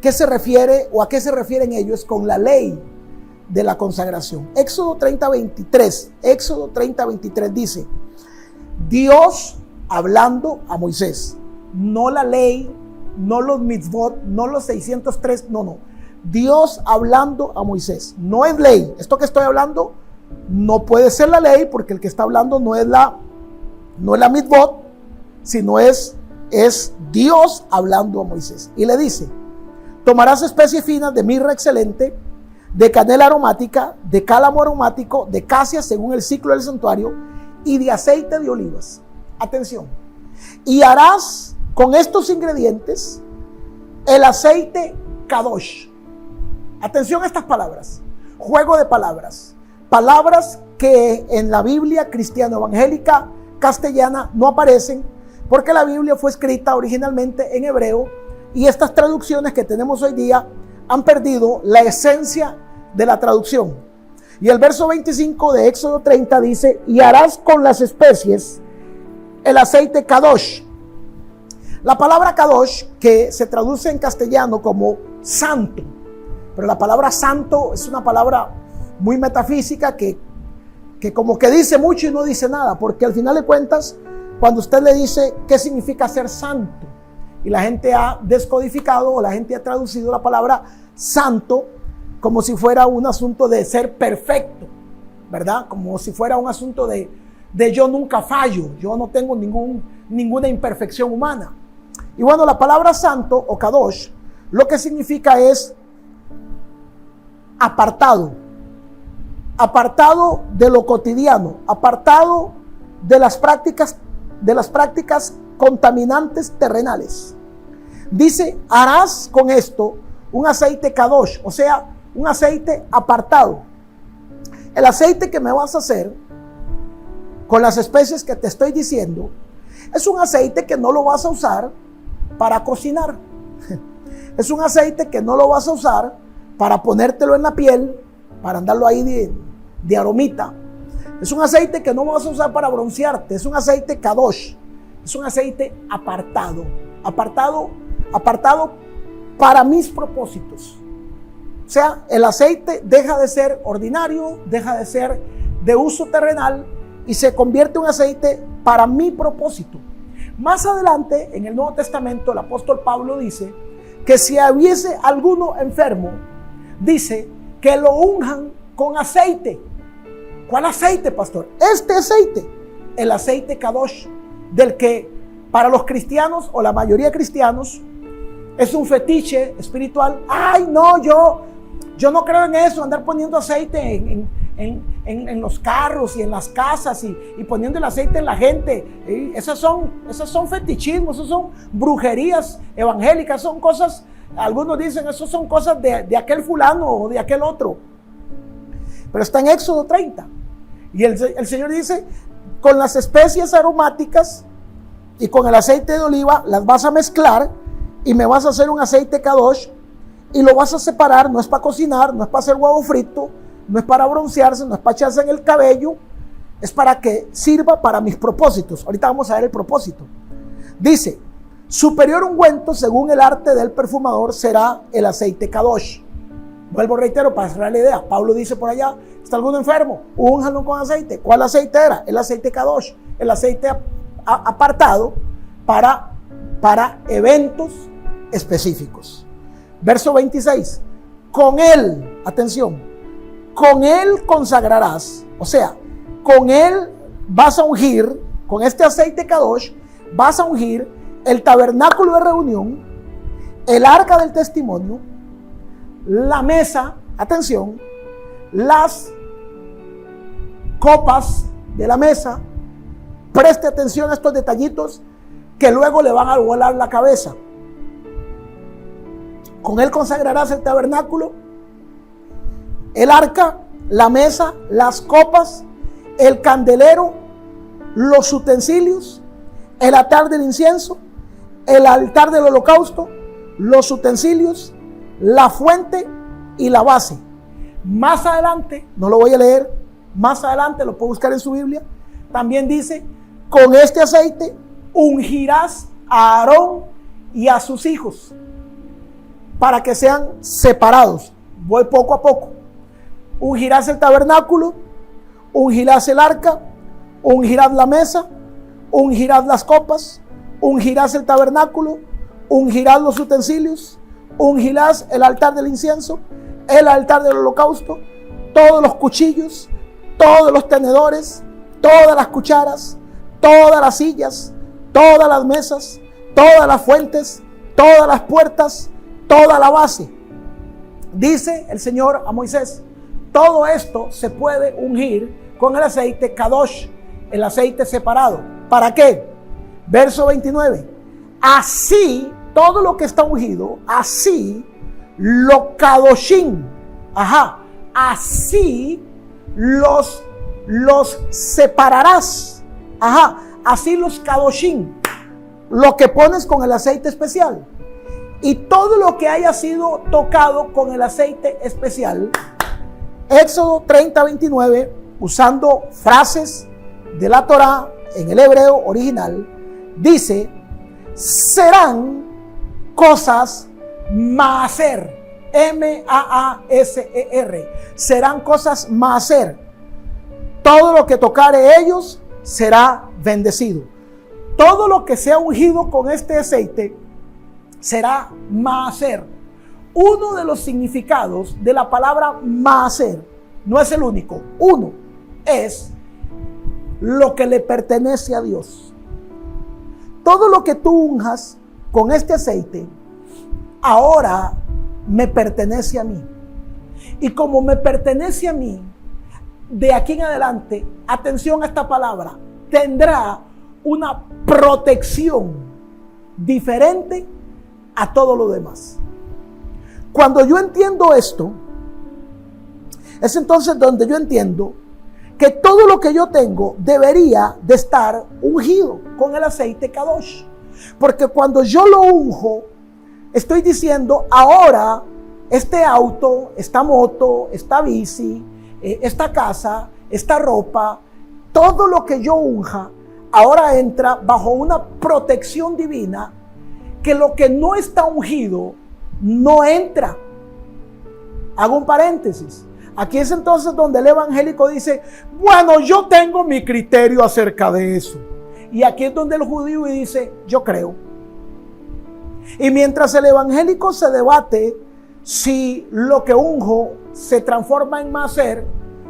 [SPEAKER 4] qué se refiere o a qué se refieren ellos con la ley de la consagración. Éxodo 30, 23. Éxodo 30, 23 dice, Dios hablando a Moisés, no la ley, no los mitzvot, no los 603, no. Dios hablando a Moisés, no es ley. Esto que estoy hablando no puede ser la ley, porque el que está hablando no es la mitzvot, sino es Dios hablando a Moisés. Y le dice, tomarás especies finas de mirra excelente, de canela aromática, de cálamo aromático, de casia según el ciclo del santuario, y de aceite de olivas. Atención. Y harás con estos ingredientes el aceite kadosh. Atención a estas palabras. Juego de palabras. Palabras que en la Biblia cristiana evangélica castellana no aparecen, porque la Biblia fue escrita originalmente en hebreo y estas traducciones que tenemos hoy día han perdido la esencia de la traducción. Y el verso 25 de Éxodo 30 dice, y harás con las especies el aceite kadosh. La palabra kadosh, que se traduce en castellano como santo, pero la palabra santo es una palabra muy metafísica que como que dice mucho y no dice nada, porque al final de cuentas, cuando usted le dice qué significa ser santo, y la gente ha descodificado o la gente ha traducido la palabra santo como si fuera un asunto de ser perfecto, ¿verdad? Como si fuera un asunto de yo nunca fallo, yo no tengo ninguna imperfección humana. Y bueno, la palabra santo o kadosh lo que significa es apartado de lo cotidiano, apartado de las prácticas contaminantes terrenales. Dice, harás con esto un aceite kadosh, o sea, un aceite apartado. El aceite que me vas a hacer con las especies que te estoy diciendo es un aceite que no lo vas a usar para cocinar. Es un aceite que no lo vas a usar para ponértelo en la piel, para andarlo ahí de aromita. Es un aceite que no vas a usar para broncearte. Es un aceite kadosh. Es un aceite apartado para mis propósitos. O sea, el aceite deja de ser ordinario, deja de ser de uso terrenal y se convierte en un aceite para mi propósito. Más adelante, en el Nuevo Testamento, el apóstol Pablo dice que si hubiese alguno enfermo, dice que lo unjan con aceite. ¿Cuál aceite, pastor? Este aceite, el aceite kadosh, del que para los cristianos o la mayoría de cristianos es un fetiche espiritual. Ay, no, yo no creo en eso, andar poniendo aceite en los carros y en las casas y poniendo el aceite en la gente. Esas son fetichismos, esas son brujerías evangélicas, son cosas, algunos dicen, eso son cosas de aquel fulano o de aquel otro. Pero está en Éxodo 30. Y el Señor dice, con las especias aromáticas y con el aceite de oliva las vas a mezclar y me vas a hacer un aceite kadosh y lo vas a separar. No es para cocinar, no es para hacer huevo frito, no es para broncearse, no es para echarse en el cabello, es para que sirva para mis propósitos. Ahorita vamos a ver el propósito. Dice, superior ungüento según el arte del perfumador será el aceite kadosh. Vuelvo, reitero, para cerrar la idea. Pablo dice por allá, está alguno enfermo, únjalo con aceite. ¿Cuál aceite era? El aceite kadosh, el aceite apartado para eventos específicos. Verso 26. Con él, atención, con él consagrarás, o sea, con él vas a ungir, con este aceite kadosh, vas a ungir el tabernáculo de reunión, el arca del testimonio, la mesa, atención, las copas de la mesa. Preste atención a estos detallitos que luego le van a volar la cabeza. Con él consagrarás el tabernáculo, el arca, la mesa, las copas, el candelero, los utensilios, el altar del incienso, el altar del holocausto, los utensilios, la fuente y la base. Más adelante, no lo voy a leer, más adelante lo puedo buscar en su Biblia, también dice, con este aceite ungirás a Aarón y a sus hijos para que sean separados. Voy poco a poco. Ungirás el tabernáculo, ungirás el arca, ungirás la mesa, ungirás las copas, ungirás el tabernáculo, ungirás los utensilios, ungirás el altar del incienso, el altar del holocausto, todos los cuchillos, todos los tenedores, todas las cucharas, todas las sillas, todas las mesas, todas las fuentes, todas las puertas, toda la base. Dice el Señor a Moisés, todo esto se puede ungir con el aceite Kadosh, el aceite separado. ¿Para qué? Verso 29. Así, todo lo que está ungido, así lo Kadoshim, así los separarás, así los Kadoshim, lo que pones con el aceite especial. Y todo lo que haya sido tocado con el aceite especial, Éxodo 30:29, usando frases de la Torá en el hebreo original, dice, serán cosas maaser, M-A-A-S-E-R, serán cosas maaser. Todo lo que tocare ellos será bendecido. Todo lo que sea ungido con este aceite será maaser. Uno de los significados de la palabra maaser, no es el único, uno es lo que le pertenece a Dios. Todo lo que tú unjas con este aceite, ahora me pertenece a mí. Y como me pertenece a mí, de aquí en adelante, atención a esta palabra, tendrá una protección diferente a todo lo demás. Cuando yo entiendo esto, es entonces donde yo entiendo que todo lo que yo tengo debería de estar ungido con el aceite Kadosh. Porque cuando yo lo unjo, estoy diciendo, ahora este auto, esta moto, esta bici, esta casa, esta ropa, todo lo que yo unja, ahora entra bajo una protección divina, que lo que no está ungido no entra. Hago un paréntesis. Aquí es entonces donde el evangélico dice, bueno, yo tengo mi criterio acerca de eso. Y aquí es donde el judío dice, yo creo. Y mientras el evangélico se debate si lo que unjo se transforma en maaser,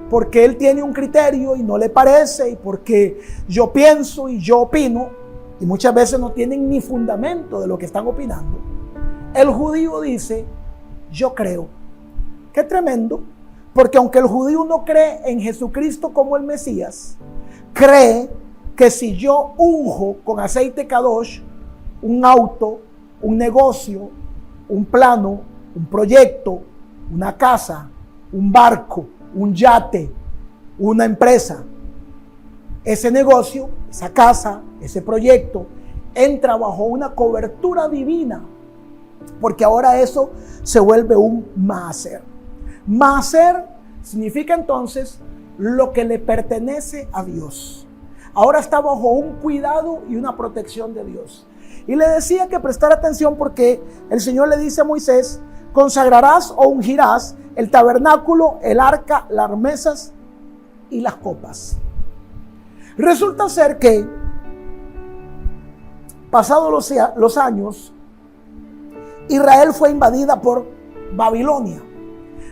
[SPEAKER 4] porque él tiene un criterio y no le parece, y porque yo pienso y yo opino, y muchas veces no tienen ni fundamento de lo que están opinando, el judío dice, yo creo. Qué tremendo, porque aunque el judío no cree en Jesucristo como el Mesías, cree que si yo unjo con aceite Kadosh un auto, un negocio, un plano, un proyecto, una casa, un barco, un yate, una empresa, ese negocio, esa casa, ese proyecto entra bajo una cobertura divina, porque ahora eso se vuelve un maaser. Maaser significa entonces lo que le pertenece a Dios. Ahora está bajo un cuidado y una protección de Dios. Y le decía que prestara atención porque el Señor le dice a Moisés, consagrarás o ungirás el tabernáculo, el arca, las mesas y las copas. Resulta ser que, pasados los años, Israel fue invadida por Babilonia.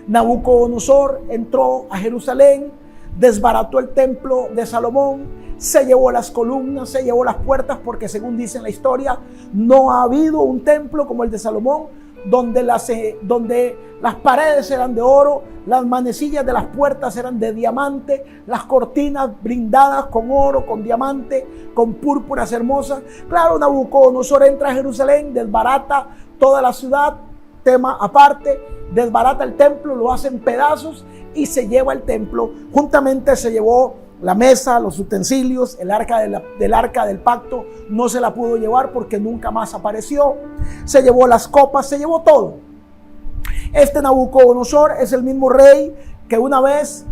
[SPEAKER 4] Nabucodonosor entró a Jerusalén, desbarató el templo de Salomón, se llevó las columnas, se llevó las puertas, porque según dice en la historia, no ha habido un templo como el de Salomón, donde las paredes eran de oro, las manecillas de las puertas eran de diamante, las cortinas brindadas con oro, con diamante, con púrpuras hermosas. Claro, Nabucodonosor entra a Jerusalén, desbarata toda la ciudad, tema aparte, desbarata el templo, lo hace en pedazos y se lleva el templo. Juntamente se llevó la mesa, los utensilios, el arca del pacto. No se la pudo llevar porque nunca más apareció. Se llevó las copas, se llevó todo. Este Nabucodonosor es el mismo rey que una vez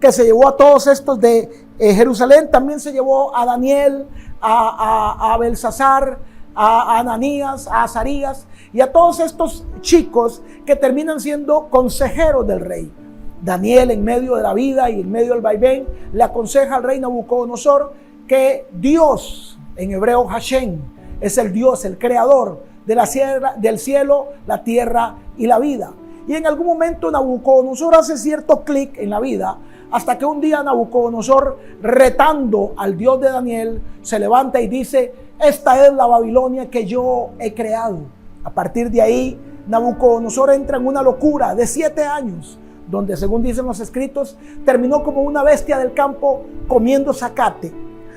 [SPEAKER 4] que se llevó a todos estos de Jerusalén, también se llevó a Daniel, a Belsasar, a Ananías, a Azarías y a todos estos chicos que terminan siendo consejeros del rey. Daniel, en medio de la vida y en medio del vaivén, le aconseja al rey Nabucodonosor que Dios, en hebreo Hashem, es el Dios, el creador del cielo, la tierra y la vida. Y en algún momento Nabucodonosor hace cierto clic en la vida, hasta que un día Nabucodonosor, retando al Dios de Daniel, se levanta y dice: esta es la Babilonia que yo he creado. A partir de ahí, Nabucodonosor entra en una locura de 7 años, donde, según dicen los escritos, terminó como una bestia del campo comiendo zacate.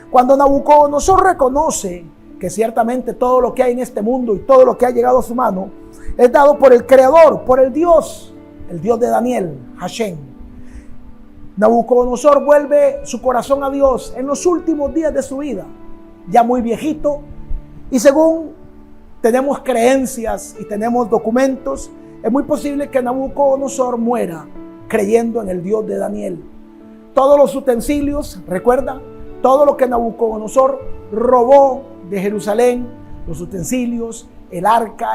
[SPEAKER 4] Cuando Nabucodonosor reconoce que ciertamente todo lo que hay en este mundo y todo lo que ha llegado a su mano es dado por el Creador, por el Dios de Daniel, Hashem. Nabucodonosor vuelve su corazón a Dios en los últimos días de su vida, ya muy viejito, y según tenemos creencias y tenemos documentos, es muy posible que Nabucodonosor muera creyendo en el Dios de Daniel. Todos los utensilios, recuerda, todo lo que Nabucodonosor robó de Jerusalén, los utensilios, el arca,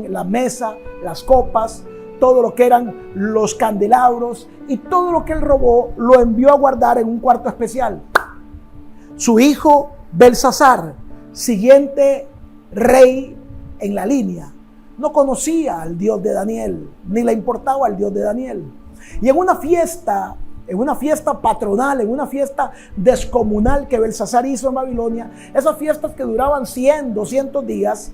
[SPEAKER 4] la mesa, las copas, todo lo que eran los candelabros y todo lo que él robó, lo envió a guardar en un cuarto especial. Su hijo Belsasar, siguiente rey en la línea, no conocía al Dios de Daniel, ni le importaba al Dios de Daniel. Y en una fiesta patronal, en una fiesta descomunal que Belsasar hizo en Babilonia, esas fiestas que duraban 100, 200 días,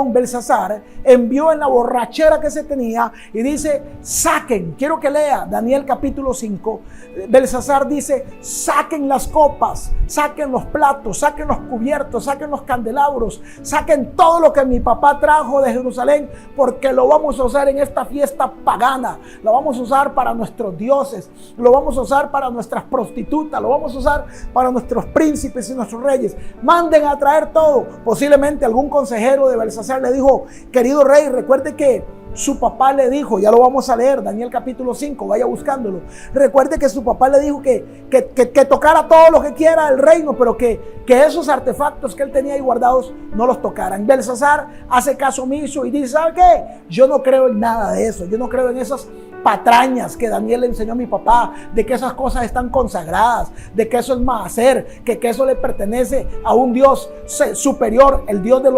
[SPEAKER 4] Belsasar envió en la borrachera que se tenía y dice: saquen, quiero que lea Daniel capítulo 5, Belsasar dice: saquen las copas, saquen los platos, saquen los cubiertos, saquen los candelabros, saquen todo lo que mi papá trajo de Jerusalén, porque lo vamos a usar en esta fiesta pagana, lo vamos a usar para nuestros dioses, lo vamos a usar para nuestras prostitutas, lo vamos a usar para nuestros príncipes y nuestros reyes. Manden a traer todo. Posiblemente algún consejero de Belsasar le dijo: querido rey, recuerde que su papá le dijo, ya lo vamos a leer, Daniel capítulo 5, vaya buscándolo. Recuerde que su papá le dijo que tocara todo lo que quiera el reino, pero que esos artefactos que él tenía ahí guardados no los tocaran. Belsasar hace caso omiso y dice: ¿sabe qué? Yo no creo en nada de eso, yo no creo en esas patrañas que Daniel le enseñó a mi papá, de que esas cosas están consagradas, de que eso es maaser, que eso le pertenece a un Dios superior. El Dios de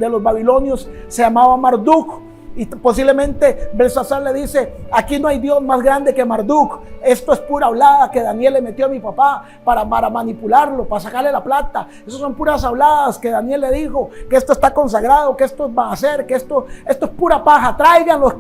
[SPEAKER 4] los babilonios se llamaba Marduk. Y posiblemente Belsasar le dice: aquí no hay Dios más grande que Marduk. Esto es pura habladas que Daniel le metió a mi papá para manipularlo, para sacarle la plata. Esas son puras habladas que Daniel le dijo, que esto está consagrado, que esto va a ser, que esto es pura paja. Traigan los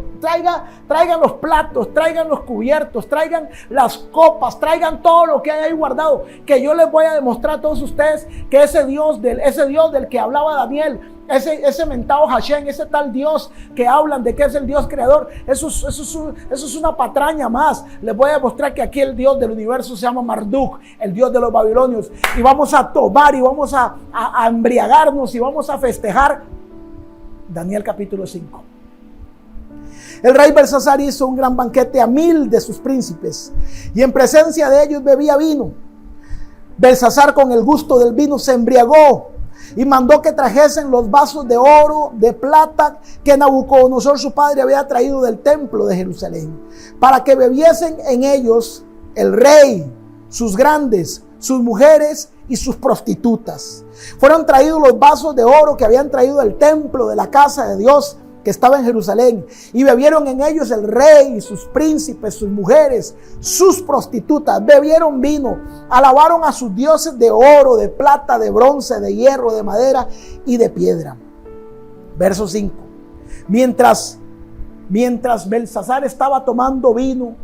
[SPEAKER 4] platos, traigan los cubiertos, traigan las copas, traigan todo lo que hay ahí guardado, que yo les voy a demostrar a todos ustedes que ese Dios del que hablaba Daniel, ese mentado Hashem, ese tal Dios que hablan de que es el Dios creador, eso es una patraña más. Les voy a demostrar que aquí el Dios del universo se llama Marduk, el Dios de los babilonios, y vamos a tomar y vamos a embriagarnos y vamos a festejar. Daniel capítulo 5. El rey Belsasar hizo un gran banquete a 1000 de sus príncipes y en presencia de ellos bebía vino. Belsasar, con el gusto del vino, se embriagó y mandó que trajesen los vasos de oro, de plata, que Nabucodonosor su padre había traído del templo de Jerusalén, para que bebiesen en ellos el rey, sus grandes, sus mujeres y sus prostitutas. Fueron traídos los vasos de oro que habían traído del templo de la casa de Dios que estaba en Jerusalén, y bebieron en ellos el rey, sus príncipes, sus mujeres, sus prostitutas. Bebieron vino, alabaron a sus dioses de oro, de plata, de bronce, de hierro, de madera y de piedra. Verso 5. Mientras Belsasar estaba tomando vino,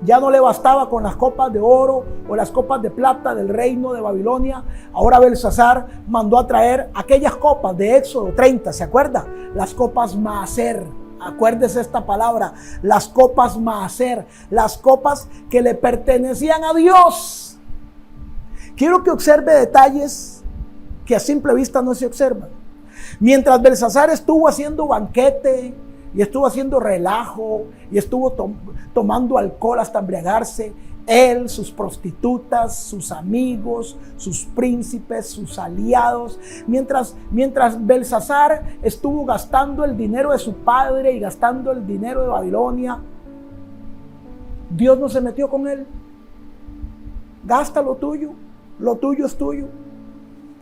[SPEAKER 4] ya no le bastaba con las copas de oro o las copas de plata del reino de Babilonia. Ahora Belsasar mandó a traer aquellas copas de Éxodo 30, ¿se acuerda? Las copas Maaser. Acuérdese esta palabra, las copas Maaser, las copas que le pertenecían a Dios. Quiero que observe detalles que a simple vista no se observan. Mientras Belsasar estuvo haciendo banquete y estuvo haciendo relajo y estuvo tomando alcohol hasta embriagarse, él, sus prostitutas, sus amigos, sus príncipes, sus aliados, mientras Belsasar estuvo gastando el dinero de su padre y gastando el dinero de Babilonia, Dios no se metió con él. Gasta lo tuyo es tuyo.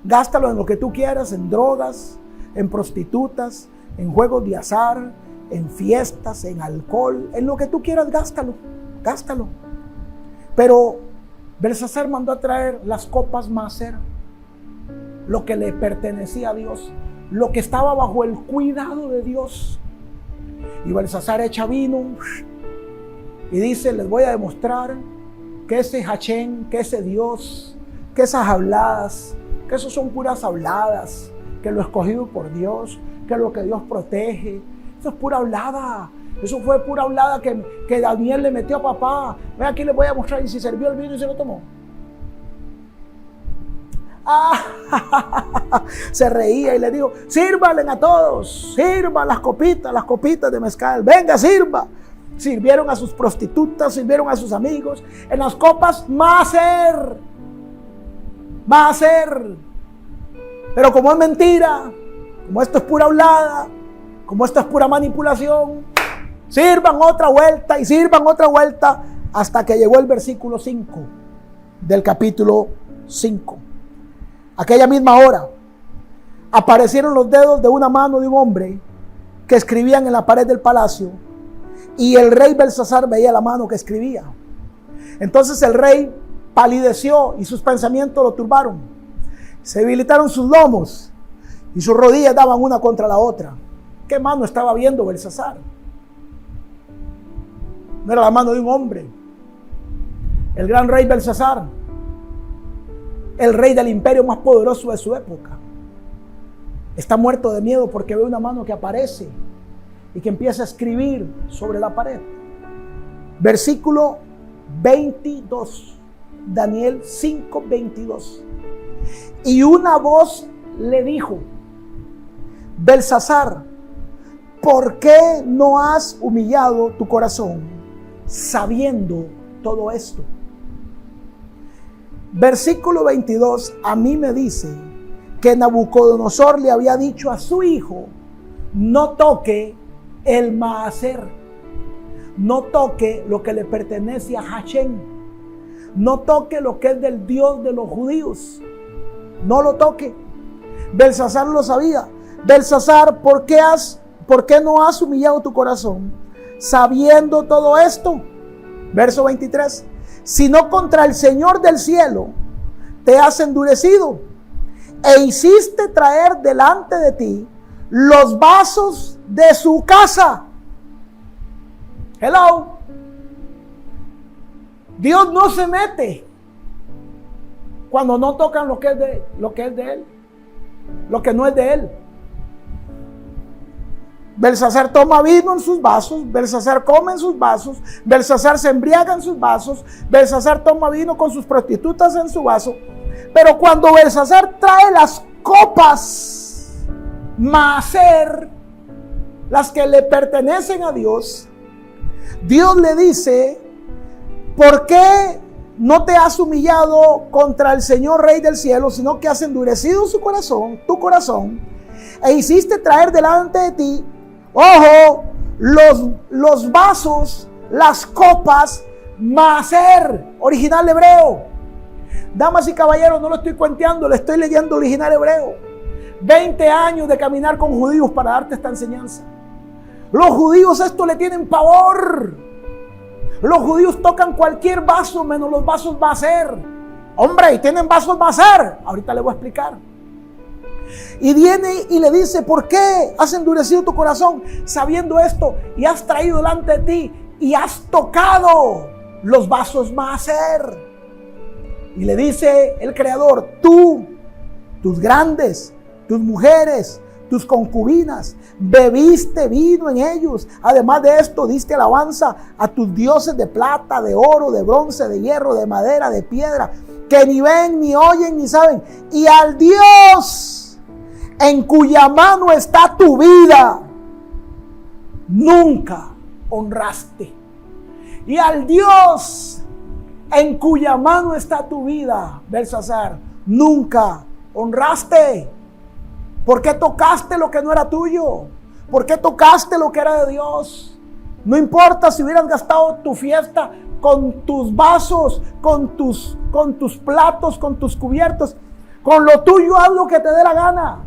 [SPEAKER 4] Gástalo en lo que tú quieras, en drogas, en prostitutas, en juegos de azar, en fiestas, en alcohol, en lo que tú quieras, gástalo. Pero Belsasar mandó a traer las copas Maaser, lo que le pertenecía a Dios, lo que estaba bajo el cuidado de Dios. Y Belsasar echa vino y dice: les voy a demostrar que ese Hachén, que ese Dios, que esas habladas, que eso son puras habladas, que lo escogido por Dios, que lo que Dios protege, eso es pura hablada. Eso fue pura hablada que Daniel le metió a papá. Ve, aquí les voy a mostrar. Y si sirvió el vino y se lo tomó. Se reía y le dijo: sírvanle a todos, sirvan las copitas de mezcal, venga, sirva. Sirvieron a sus prostitutas, sirvieron a sus amigos en las copas Maaser. Pero como es mentira, como esto es pura hablada, como esto es pura manipulación, sirvan otra vuelta hasta que llegó el versículo 5 del capítulo 5. Aquella misma hora aparecieron los dedos de una mano de un hombre que escribían en la pared del palacio, y el rey Belsasar veía la mano que escribía. Entonces el rey palideció y sus pensamientos lo turbaron. Se debilitaron sus lomos y sus rodillas daban una contra la otra. ¿Qué mano estaba viendo Belsasar? No era la mano de un hombre. El gran rey Belsasar, el rey del imperio más poderoso de su época, está muerto de miedo porque ve una mano que aparece y que empieza a escribir sobre la pared. Versículo 22, Daniel 5:22. Y una voz le dijo: Belsasar, ¿por qué no has humillado tu corazón sabiendo todo esto? Versículo 22 a mí me dice que Nabucodonosor le había dicho a su hijo: no toque el Maaser, no toque lo que le pertenece a Hachén, no toque lo que es del Dios de los judíos, no lo toque. Belsasar lo sabía. Belsasar, ¿por qué no has humillado tu corazón sabiendo todo esto? Verso 23. Sino contra el Señor del cielo te has endurecido e hiciste traer delante de ti los vasos de su casa. Hello. Dios no se mete cuando no tocan lo que es de él, lo que no es de él. Belsasar toma vino en sus vasos, Belsasar come en sus vasos, Belsasar se embriaga en sus vasos, Belsasar toma vino con sus prostitutas en su vaso. Pero cuando Belsasar trae las copas Maaser, las que le pertenecen a Dios, Dios le dice: ¿por qué no te has humillado contra el Señor Rey del cielo, sino que has endurecido su corazón, tu corazón, e hiciste traer delante de ti, ojo, los vasos, las copas Maaser, original hebreo? Damas y caballeros, no lo estoy cuenteando, le estoy leyendo original hebreo. 20 años de caminar con judíos para darte esta enseñanza. Los judíos esto le tienen pavor. Los judíos tocan cualquier vaso menos los vasos Maaser. Hombre, y tienen vasos Maaser. Ahorita les voy a explicar. Y viene y le dice, ¿por qué has endurecido tu corazón sabiendo esto? Y has traído delante de ti y has tocado los vasos Maaser. Y le dice el Creador, tú, tus grandes, tus mujeres, tus concubinas, bebiste vino en ellos. Además de esto, diste alabanza a tus dioses de plata, de oro, de bronce, de hierro, de madera, de piedra, que ni ven, ni oyen, ni saben. Y al Dios en cuya mano está tu vida, nunca honraste. Y al Dios en cuya mano está tu vida, Belsasar, nunca honraste. ¿Por qué tocaste lo que no era tuyo? ¿Por qué tocaste lo que era de Dios? No importa si hubieras gastado tu fiesta con tus vasos, con tus platos, con tus cubiertos. Con lo tuyo haz lo que te dé la gana.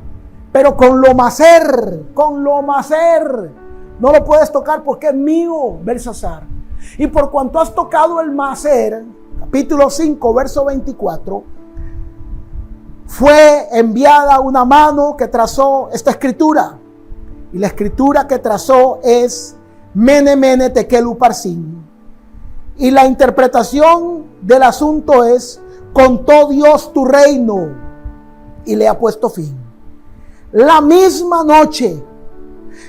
[SPEAKER 4] Pero con lo Maaser, no lo puedes tocar porque es mío, Belsasar. Y por cuanto has tocado el Maaser, capítulo 5, verso 24, fue enviada una mano que trazó esta escritura. Y la escritura que trazó es Mene, Mene, Tekel, Uparsin. Y la interpretación del asunto es: contó Dios tu reino y le ha puesto fin. La misma noche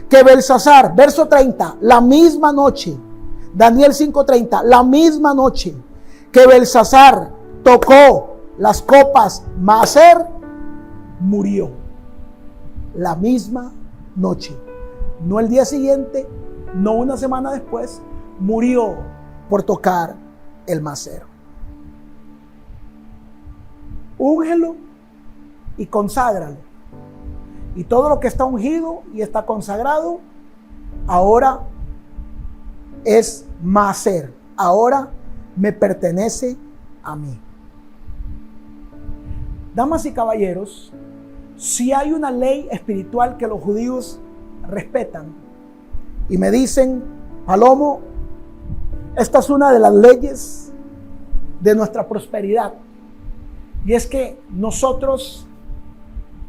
[SPEAKER 4] que Belsasar, verso 30, la misma noche, Daniel 5:30, la misma noche que Belsasar tocó las copas Maaser, murió. La misma noche, no el día siguiente, no una semana después, murió por tocar el Maaser. Úngelo y conságralo. Y todo lo que está ungido y está consagrado, ahora es Maaser. Ahora me pertenece a mí. Damas y caballeros, si hay una ley espiritual que los judíos respetan y me dicen, Palomo, esta es una de las leyes de nuestra prosperidad, y es que nosotros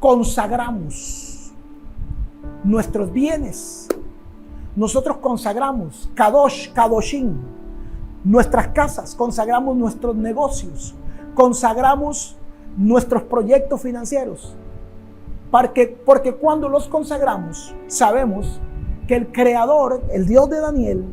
[SPEAKER 4] consagramos nuestros bienes, nosotros consagramos Kadosh, Kadoshim, nuestras casas, consagramos nuestros negocios, consagramos nuestros proyectos financieros, porque cuando los consagramos sabemos que el Creador, el Dios de Daniel,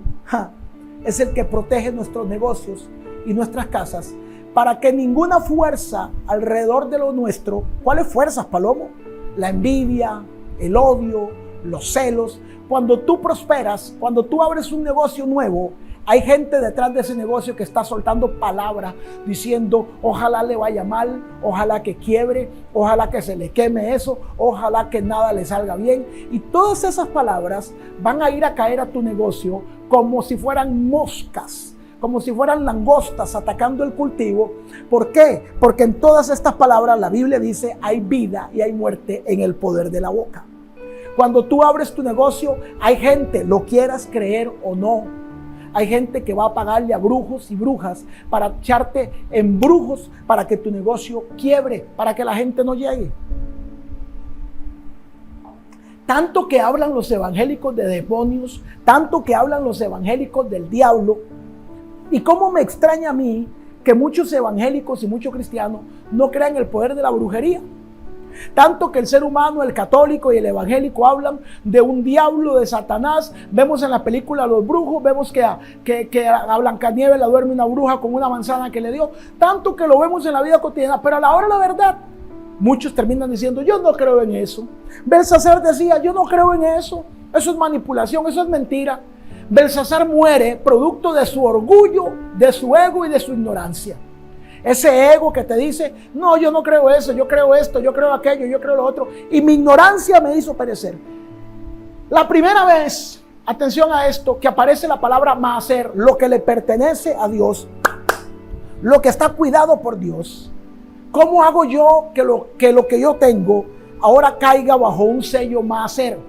[SPEAKER 4] es el que protege nuestros negocios y nuestras casas, para que ninguna fuerza alrededor de lo nuestro. ¿Cuáles fuerzas, Palomo? La envidia, el odio, los celos. Cuando tú prosperas, cuando tú abres un negocio nuevo, hay gente detrás de ese negocio que está soltando palabras diciendo, ojalá le vaya mal, ojalá que quiebre, ojalá que se le queme eso, ojalá que nada le salga bien. Y todas esas palabras van a ir a caer a tu negocio como si fueran moscas, como si fueran langostas atacando el cultivo. ¿Por qué? Porque en todas estas palabras la Biblia dice, hay vida y hay muerte en el poder de la boca. Cuando tú abres tu negocio, hay gente, lo quieras creer o no, hay gente que va a pagarle a brujos y brujas para echarte en brujos para que tu negocio quiebre, para que la gente no llegue. Tanto que hablan los evangélicos de demonios, tanto que hablan los evangélicos del diablo. Y cómo me extraña a mí que muchos evangélicos y muchos cristianos no crean el poder de la brujería. Tanto que el ser humano, el católico y el evangélico hablan de un diablo, de Satanás. Vemos en la película Los Brujos, vemos que a Blancanieves la duerme una bruja con una manzana que le dio. Tanto que lo vemos en la vida cotidiana, pero a la hora de la verdad, muchos terminan diciendo, yo no creo en eso. Belsasar decía, yo no creo en eso. Eso es manipulación, eso es mentira. Belsasar muere producto de su orgullo, de su ego y de su ignorancia. Ese ego que te dice, no, yo no creo eso, yo creo esto, yo creo aquello, yo creo lo otro. Y mi ignorancia me hizo perecer. La primera vez, atención a esto, que aparece la palabra Maaser, lo que le pertenece a Dios, lo que está cuidado por Dios. ¿Cómo hago yo que lo que yo tengo ahora caiga bajo un sello Maaser?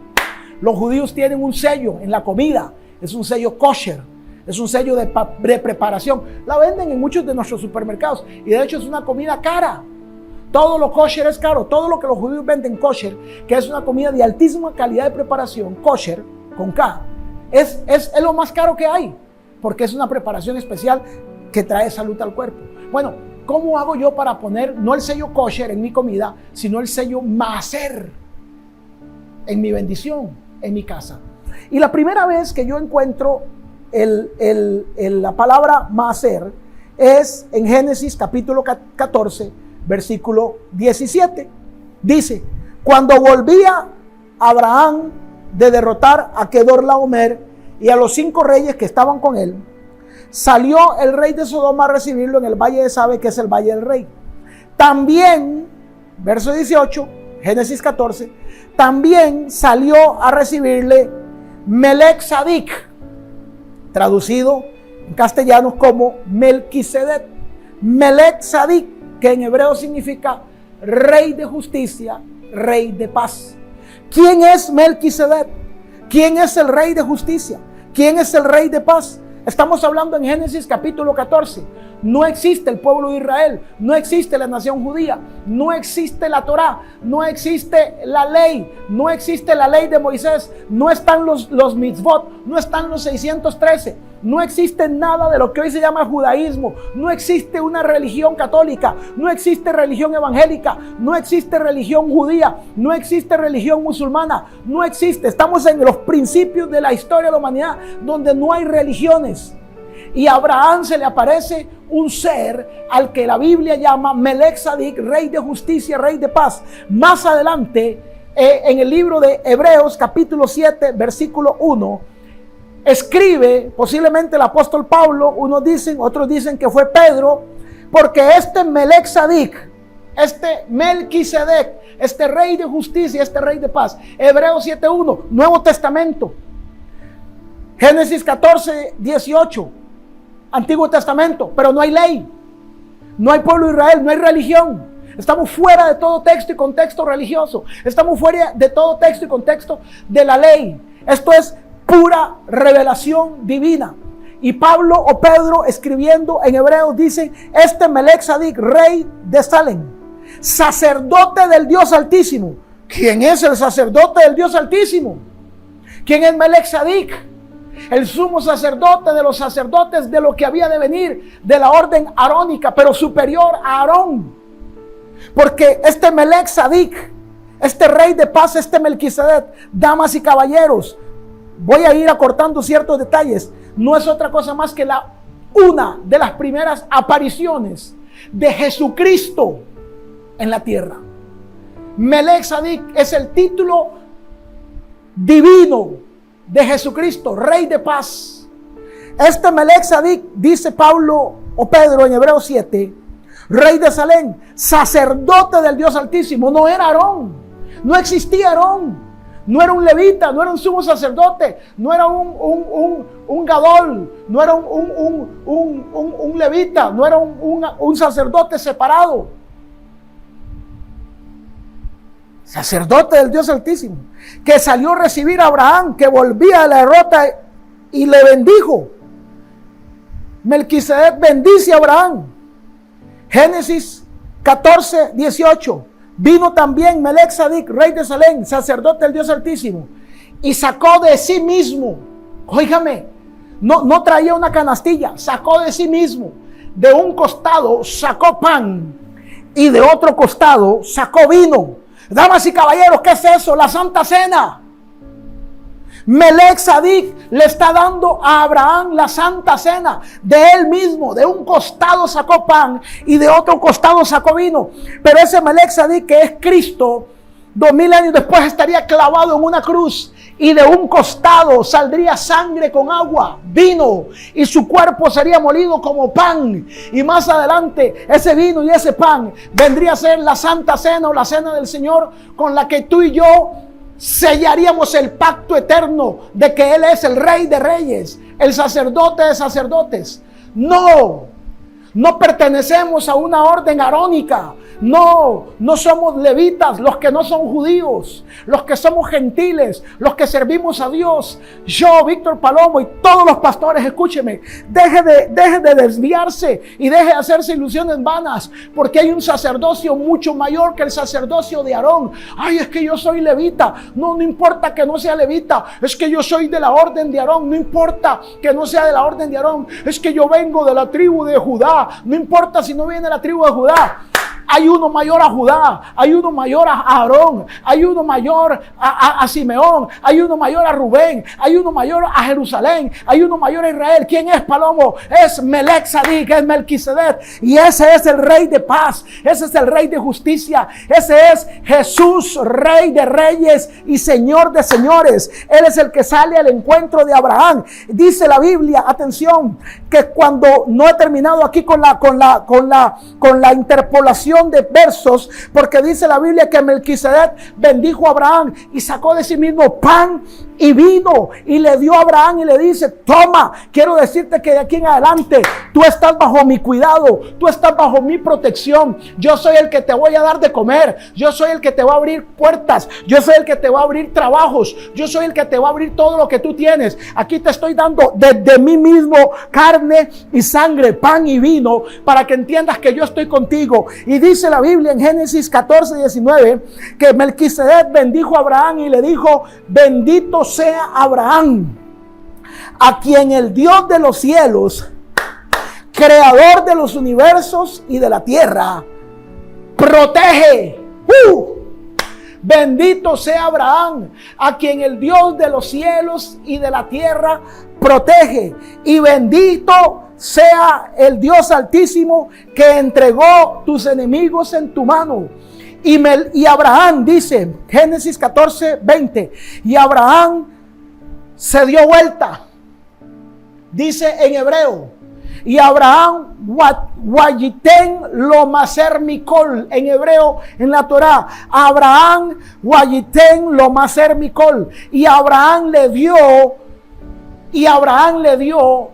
[SPEAKER 4] Los judíos tienen un sello en la comida, es un sello kosher. Es un sello de preparación. La venden en muchos de nuestros supermercados. Y de hecho es una comida cara. Todo lo kosher es caro. Todo lo que los judíos venden kosher, que es una comida de altísima calidad de preparación, kosher, con K, es lo más caro que hay, porque es una preparación especial que trae salud al cuerpo. Bueno, ¿cómo hago yo para poner no el sello kosher en mi comida, sino el sello maaser en mi bendición, en mi casa? Y la primera vez que yo encuentro la palabra maaser es en Génesis capítulo 14, versículo 17. Dice: cuando volvía Abraham de derrotar a Kedorlaomer y a los 5 reyes que estaban con él, salió el rey de Sodoma a recibirlo en el valle de Sabe, que es el valle del rey. También, verso 18, Génesis 14, también salió a recibirle Melech Sadik, traducido en castellano como Melquisedec. Melech Sadik, que en hebreo significa rey de justicia, rey de paz. ¿Quién es Melquisedec? ¿Quién es el rey de justicia? ¿Quién es el rey de paz? Estamos hablando en Génesis capítulo 14. No existe el pueblo de Israel, no existe la nación judía, no existe la Torá, no existe la ley, no existe la ley de Moisés, no están los mitzvot, no están los 613, no existe nada de lo que hoy se llama judaísmo, no existe una religión católica, no existe religión evangélica, no existe religión judía, no existe religión musulmana, no existe. Estamos en los principios de la historia de la humanidad donde no hay religiones. Y a Abraham se le aparece un ser al que la Biblia llama Melech Sadik, rey de justicia, rey de paz. Más adelante, en el libro de Hebreos, capítulo 7, versículo 1, escribe posiblemente el apóstol Pablo, unos dicen, otros dicen que fue Pedro, porque este Melech Sadik, este Melquisedec, este rey de justicia, este rey de paz. Hebreos 7.1, Nuevo Testamento. Génesis 14, 18. Antiguo Testamento, pero no hay ley, no hay pueblo de Israel, no hay religión. Estamos fuera de todo texto y contexto religioso. Estamos fuera de todo texto y contexto de la ley. Esto es pura revelación divina. Y Pablo o Pedro, escribiendo en Hebreos, dicen: este Melech Sadik, rey de Salem, sacerdote del Dios Altísimo. ¿Quién es el sacerdote del Dios Altísimo? ¿Quién es Melech Sadik? El sumo sacerdote de los sacerdotes de lo que había de venir, de la orden arónica, pero superior a Aarón. Porque este Melech Sadik, este rey de paz, este Melquisedec, damas y caballeros, voy a ir acortando ciertos detalles, no es otra cosa más que una de las primeras apariciones de Jesucristo en la tierra. Melech Sadik es el título divino de Jesucristo, rey de paz. Este Melech Sadik, dice Pablo o Pedro en Hebreos 7, rey de Salem, sacerdote del Dios Altísimo. No era Aarón, no existía Aarón, no era un levita, no era un sumo sacerdote, no era un gadol, no era un levita, no era un sacerdote separado. Sacerdote del Dios Altísimo, que salió a recibir a Abraham, que volvía de la derrota y le bendijo. Melquisedec bendice a Abraham. Génesis 14, 18. Vino también Melech Sadik, rey de Salem, sacerdote del Dios Altísimo, y sacó de sí mismo, óigame, no traía una canastilla, sacó de sí mismo, de un costado sacó pan y de otro costado sacó vino. Damas y caballeros, ¿qué es eso? La Santa Cena. Melech Sadik le está dando a Abraham la Santa Cena. De él mismo, de un costado sacó pan y de otro costado sacó vino. Pero ese Melech Sadik, que es Cristo, 2000 años después estaría clavado en una cruz, y de un costado saldría sangre con agua, vino, y su cuerpo sería molido como pan. Y más adelante ese vino y ese pan vendría a ser la Santa Cena o la Cena del Señor, con la que tú y yo sellaríamos el pacto eterno de que Él es el Rey de Reyes, el sacerdote de sacerdotes. No pertenecemos a una orden arónica, No somos levitas los que no son judíos, los que somos gentiles, los que servimos a Dios. Yo, Víctor Palomo, y todos los pastores, escúcheme, deje de desviarse y deje de hacerse ilusiones vanas, porque hay un sacerdocio mucho mayor que el sacerdocio de Aarón. Ay, es que yo soy levita. No importa que no sea levita, es que yo soy de la orden de Aarón. No importa que no sea de la orden de Aarón, es que yo vengo de la tribu de Judá. No importa si no viene de la tribu de Judá. Hay uno mayor a Judá, hay uno mayor a Aarón, hay uno mayor a Simeón, hay uno mayor a Rubén, hay uno mayor a Jerusalén, hay uno mayor a Israel. ¿Quién es, Palomo? Es Melec Sadik, es Melquisedec, y ese es el rey de paz, ese es el rey de justicia, ese es Jesús, rey de reyes y señor de señores. Él es el que sale al encuentro de Abraham. Dice la Biblia, atención, que cuando no he terminado aquí con la interpolación de versos, porque dice la Biblia que Melquisedec bendijo a Abraham y sacó de sí mismo pan y vino y le dio a Abraham y le dice: toma, quiero decirte que de aquí en adelante tú estás bajo mi cuidado, tú estás bajo mi protección. Yo soy el que te voy a dar de comer, yo soy el que te va a abrir puertas, yo soy el que te va a abrir trabajos, yo soy el que te va a abrir todo lo que tú tienes. Aquí te estoy dando desde mí mismo carne y sangre, pan y vino, para que entiendas que yo estoy contigo. Y dice la Biblia en Génesis 14:19 que Melquisedec bendijo a Abraham y le dijo: bendito sea Abraham, a quien el Dios de los cielos, creador de los universos y de la tierra, protege. Bendito sea Abraham, a quien el Dios de los cielos y de la tierra protege. Y bendito sea el Dios Altísimo, que entregó tus enemigos en tu mano. Y Abraham, dice Génesis 14:20, y Abraham se dio vuelta, dice en hebreo, y Abraham wayiten lo maser mikol, en hebreo, en la Torá, Abraham wayiten lo maser mikol, y Abraham le dio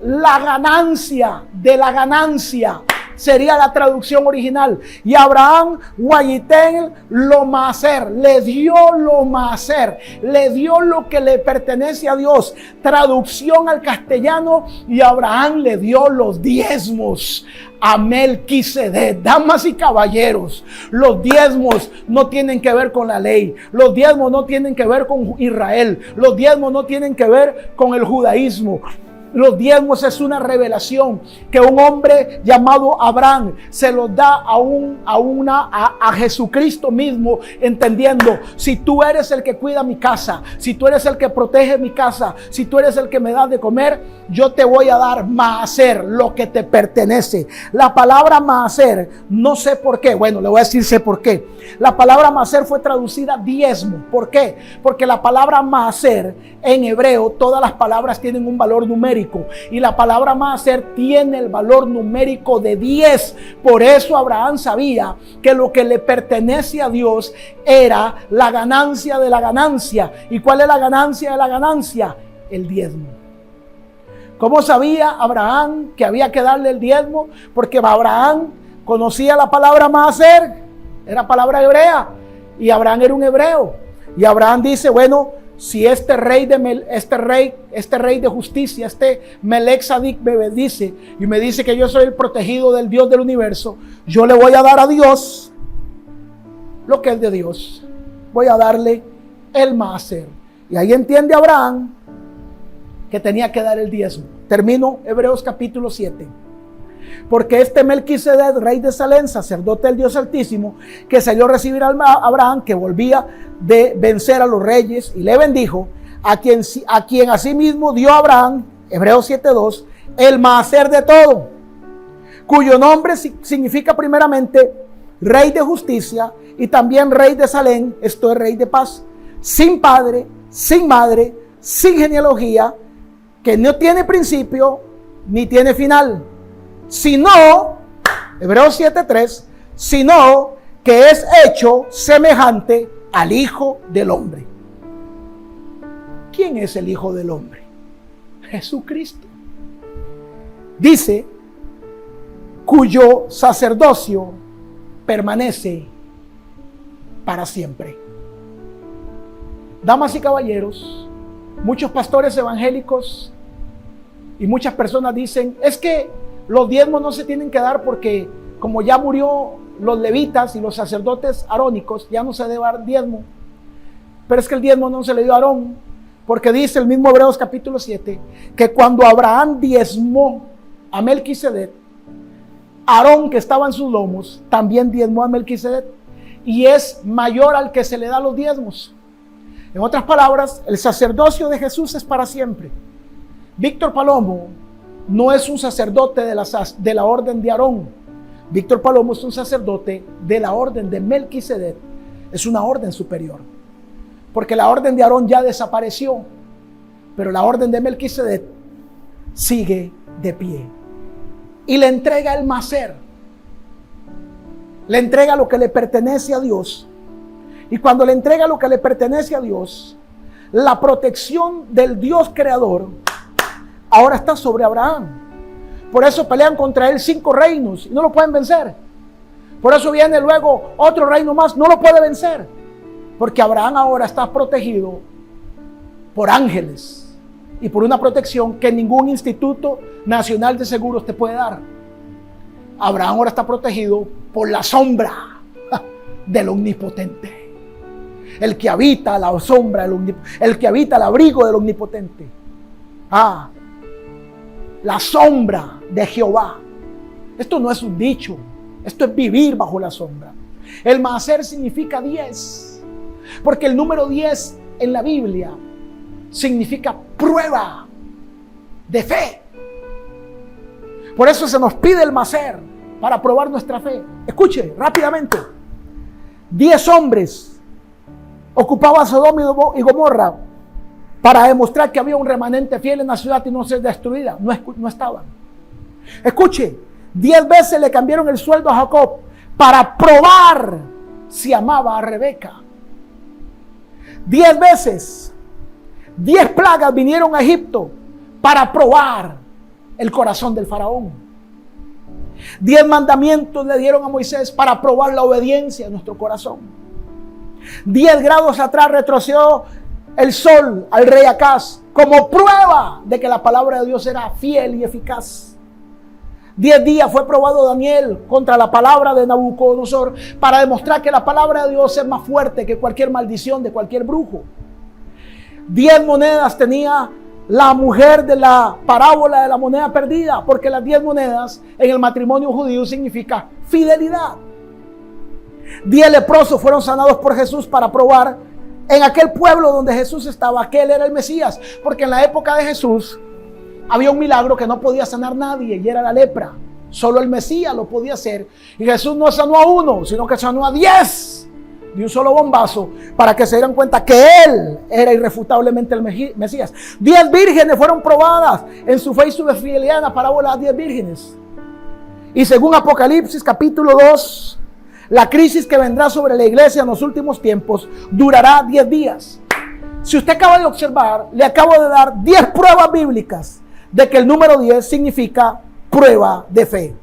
[SPEAKER 4] la ganancia de la ganancia. Sería la traducción original. Y Abraham wayiten lo maser, le dio lo maser, le dio lo que le pertenece a Dios. Traducción al castellano: y Abraham le dio los diezmos a Melquisedec. Damas y caballeros, los diezmos no tienen que ver con la ley, los diezmos no tienen que ver con Israel, los diezmos no tienen que ver con el judaísmo. Los diezmos es una revelación que un hombre llamado Abraham se los da a Jesucristo mismo, entendiendo: si tú eres el que cuida mi casa, si tú eres el que protege mi casa, si tú eres el que me das de comer, yo te voy a dar maaser, lo que te pertenece. La palabra maaser, no sé por qué, bueno, le voy a decir sé por qué. La palabra maaser fue traducida diezmo. ¿Por qué? Porque la palabra maaser en hebreo, todas las palabras tienen un valor numérico, y la palabra maaser tiene el valor numérico de 10. Por eso Abraham sabía que lo que le pertenece a Dios era la ganancia de la ganancia. ¿Y cuál es la ganancia de la ganancia? El diezmo. ¿Cómo sabía Abraham que había que darle el diezmo? Porque Abraham conocía la palabra maaser, era palabra hebrea, y Abraham era un hebreo. Y Abraham dice: bueno, si este rey de justicia, este Melec Sadik, me bendice y me dice que yo soy el protegido del Dios del universo, yo le voy a dar a Dios lo que es de Dios. Voy a darle el maaser. Y ahí entiende Abraham que tenía que dar el diezmo. Termino Hebreos capítulo 7. Porque este Melquisedec, rey de Salem, sacerdote del Dios Altísimo, que salió a recibir a Abraham, que volvía de vencer a los reyes, y le bendijo, a quien asimismo dio a Abraham, Hebreos 7:2, el maaser de todo, cuyo nombre significa primeramente rey de justicia y también rey de Salem, esto es rey de paz, sin padre, sin madre, sin genealogía, que no tiene principio ni tiene final, sino, Hebreos 7:3, sino que es hecho semejante al Hijo del Hombre. ¿Quién es el Hijo del Hombre? Jesucristo. Dice, cuyo sacerdocio permanece para siempre. Damas y caballeros, muchos pastores evangélicos y muchas personas dicen, es que los diezmos no se tienen que dar porque como ya murió los levitas y los sacerdotes arónicos, ya no se debe dar diezmo. Pero es que el diezmo no se le dio a Aarón, porque dice el mismo Hebreos capítulo 7, que cuando Abraham diezmó a Melquisedec, Aarón, que estaba en sus lomos, también diezmó a Melquisedec, y es mayor al que se le da los diezmos. En otras palabras, el sacerdocio de Jesús es para siempre. Víctor Palomo no es un sacerdote de la orden de Aarón. Víctor Palomo es un sacerdote de la orden de Melquisedec. Es una orden superior. Porque la orden de Aarón ya desapareció, pero la orden de Melquisedec sigue de pie. Y le entrega el macer. Le entrega lo que le pertenece a Dios. Y cuando le entrega lo que le pertenece a Dios, la protección del Dios creador ahora está sobre Abraham. Por eso pelean contra él 5 reinos y no lo pueden vencer. Por eso viene luego otro reino más, no lo puede vencer. Porque Abraham ahora está protegido por ángeles y por una protección que ningún Instituto Nacional de Seguros te puede dar. Abraham ahora está protegido por la sombra del Omnipotente. El que habita la sombra, el que habita el abrigo del Omnipotente. La sombra de Jehová. Esto no es un dicho, esto es vivir bajo la sombra. El maaser significa 10, porque el número 10 en la Biblia significa prueba de fe. Por eso se nos pide el maaser para probar nuestra fe. Escuche rápidamente. 10 hombres ocupaban Sodoma y Gomorra para demostrar que había un remanente fiel en la ciudad y no ser destruida. No estaban. Escuche, 10 veces le cambiaron el sueldo a Jacob para probar si amaba a Rebeca. 10 veces, 10 plagas vinieron a Egipto para probar el corazón del faraón. 10 mandamientos le dieron a Moisés para probar la obediencia de nuestro corazón. 10 grados atrás retrocedió el sol al rey Acaz como prueba de que la palabra de Dios era fiel y eficaz. 10 días fue probado Daniel contra la palabra de Nabucodonosor para demostrar que la palabra de Dios es más fuerte que cualquier maldición de cualquier brujo. 10 monedas tenía la mujer de la parábola de la moneda perdida, porque las 10 monedas en el matrimonio judío significa fidelidad. 10 leprosos fueron sanados por Jesús para probar en aquel pueblo donde Jesús estaba que Él era el Mesías, porque en la época de Jesús había un milagro que no podía sanar nadie y era la lepra. Solo el Mesías lo podía hacer. Y Jesús no sanó a 1, sino que sanó a 10 de un solo bombazo para que se dieran cuenta que Él era irrefutablemente el Mesías. 10 vírgenes fueron probadas en su fe y su fidelidad en la parábola de las 10 vírgenes. Y según Apocalipsis capítulo 2, la crisis que vendrá sobre la iglesia en los últimos tiempos durará 10 días. Si usted acaba de observar, le acabo de dar 10 pruebas bíblicas de que el número 10 significa prueba de fe.